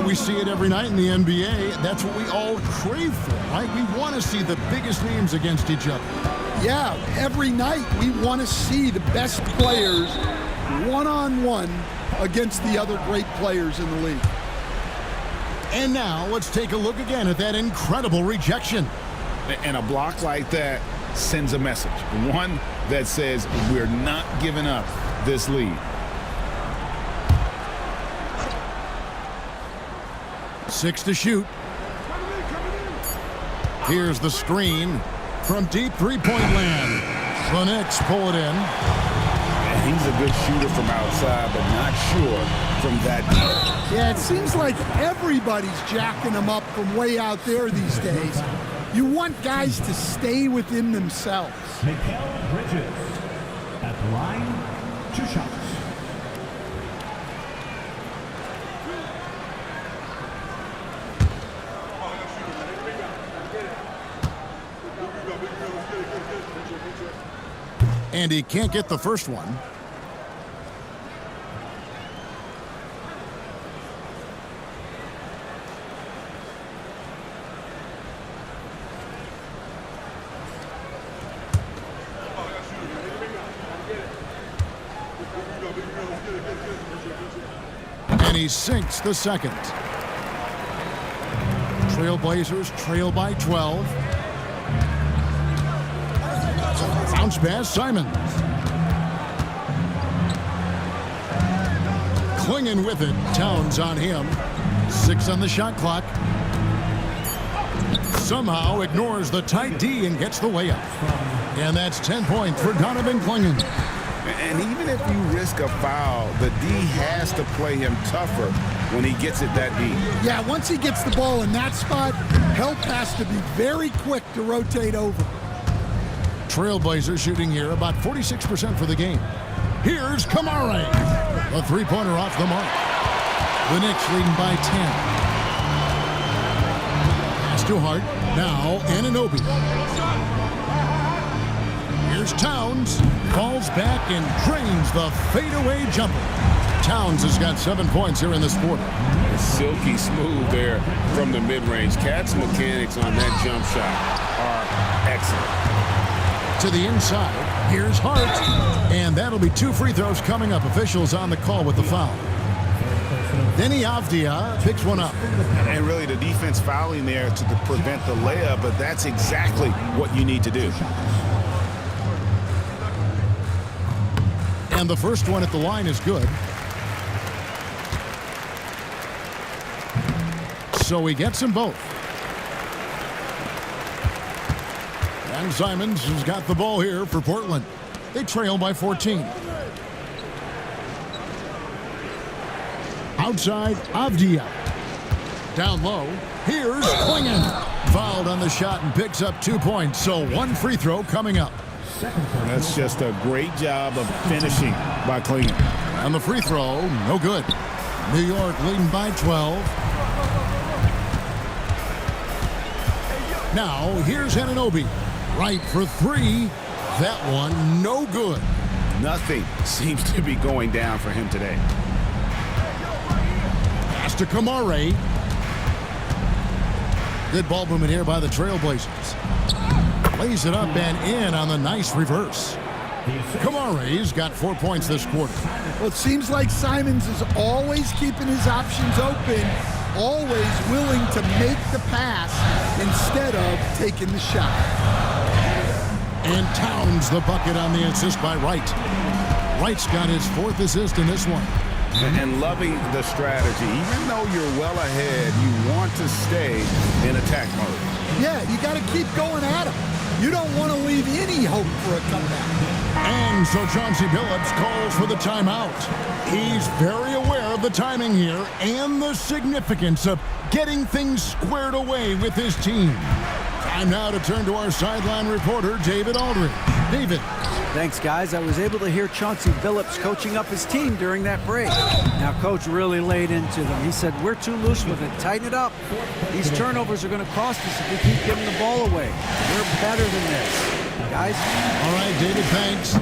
We see it every night in the NBA. That's what we all crave for, right? We want to see the biggest names against each other. Yeah, every night we want to see the best players one-on-one against the other great players in the league. And now let's take a look again at that incredible rejection. And a block like that sends a message, one that says we're not giving up this lead. Six to shoot. Here's the screen from deep three-point land. The Knicks pull it in. And he's a good shooter from outside, but not sure from that deep. Yeah, it seems like everybody's jacking them up from way out there these days. You want guys to stay within themselves. Mikal Bridges at the line, 2 shots. And he can't get the first one. And he sinks the second. Trailblazers trail by 12. Bounce pass, Simons. Clinging with it, Towns on him. 6 on the shot clock. Somehow ignores the tight D and gets the layup. And that's 10 points for Donovan Clingan. And even if you risk a foul, the D has to play him tougher when he gets it that deep. Yeah, once he gets the ball in that spot, help has to be very quick to rotate over. Trailblazers shooting here about 46% for the game. Here's Kamare. A three-pointer off the mark. The Knicks leading by 10. Pass to Hart. Now Anunoby. Here's Towns. Falls back and drains the fadeaway jumper. Towns has got 7 points here in this quarter. It's silky smooth there from the mid-range. Cat's mechanics on that jump shot are excellent. To the inside, here's Hart. And that'll be 2 free throws coming up. Officials on the call with the foul. Denny Avdia picks one up. And really the defense fouling there to prevent the layup, but that's exactly what you need to do. And the first one at the line is good. So he gets them both. And Simons has got the ball here for Portland. They trail by 14. Outside, Avdia. Down low, here's Clingan. Fouled on the shot and picks up 2 points. So 1 free throw coming up. That's just a great job of finishing by Clingan. And the free throw, no good. New York leading by 12. Now, here's Anunoby. Right for 3. That one, no good. Nothing seems to be going down for him today. Pass to Kamare. Good ball movement here by the Trailblazers. Lays it up and in on the nice reverse. Kamare's got 4 points this quarter. Well, it seems like Simons is always keeping his options open, always willing to make the pass instead of taking the shot. And Towns the bucket on the assist by Wright. Wright's got his 4th assist in this one. And loving the strategy. Even though you're well ahead, you want to stay in attack mode. Yeah, you got to keep going at him. You don't want to leave any hope for a comeback. And so Chauncey Billups calls for the timeout. He's very aware of the timing here and the significance of getting things squared away with his team. Time now to turn to our sideline reporter, David Aldridge. David. Thanks, guys. I was able to hear Chauncey Billups coaching up his team during that break. Now, Coach really laid into them. He said, we're too loose with it. Tighten it up. These turnovers are going to cost us if we keep giving the ball away. We're better than this. Guys? All right, David, thanks.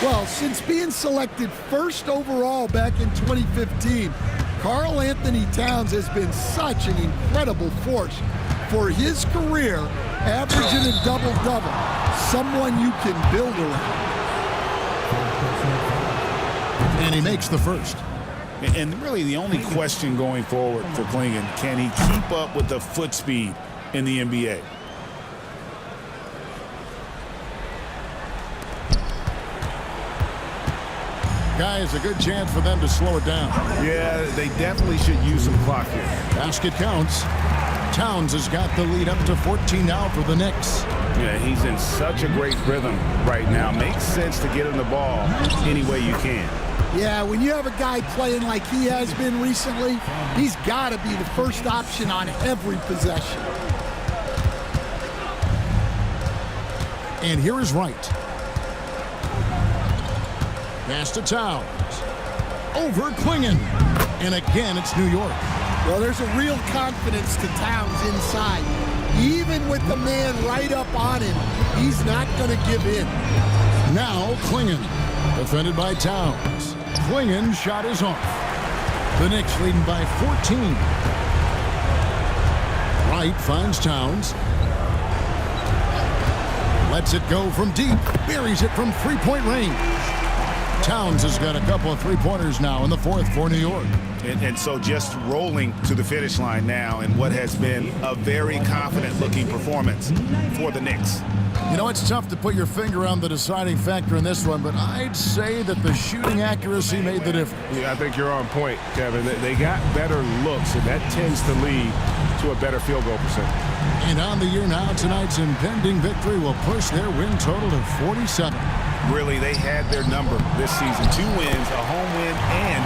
Well, since being selected first overall back in 2015, Karl Anthony Towns has been such an incredible force for his career, averaging a double-double, someone you can build around. And he makes the first. And really the only question going forward for Klingon, can he keep up with the foot speed in the NBA? Guys, a good chance for them to slow it down. Yeah, they definitely should use some clock here. Basket counts. Towns has got the lead up to 14 now for the Knicks. Yeah, he's in such a great rhythm right now. Makes sense to get him the ball any way you can. Yeah, when you have a guy playing like he has been recently, he's got to be the first option on every possession. And here is Wright. Pass to Towns. Over Klingon. And again, it's New York. Well, there's a real confidence to Towns inside. Even with the man right up on him, he's not going to give in. Now Klingon, defended by Towns. Klingon shot is off. The Knicks leading by 14. Wright finds Towns. Lets it go from deep. Buries it from three-point range. Towns has got a couple of three-pointers now in the fourth for New York. And so just rolling to the finish line now in what has been a very confident-looking performance for the Knicks. You know, it's tough to put your finger on the deciding factor in this one, but I'd say that the shooting accuracy made the difference. Yeah, I think you're on point, Kevin. They got better looks, and that tends to lead to a better field goal percentage. And on the year now, tonight's impending victory will push their win total to 47. Really, they had their number this season. 2 wins, a home win, and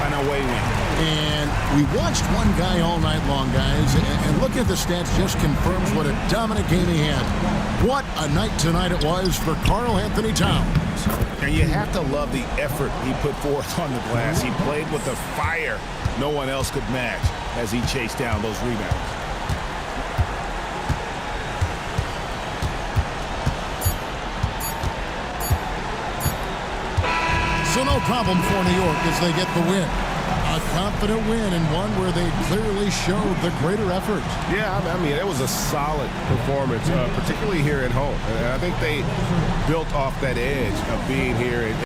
an away win. And we watched one guy all night long, guys, and look at the stats just confirms what a dominant game he had. What a night tonight it was for Karl Anthony Towns. And you have to love the effort he put forth on the glass. He played with the fire no one else could match as he chased down those rebounds. So no problem for New York as they get the win. A confident win and one where they clearly showed the greater effort. Yeah, I mean, it was a solid performance, particularly here at home. And I think they built off that edge of being here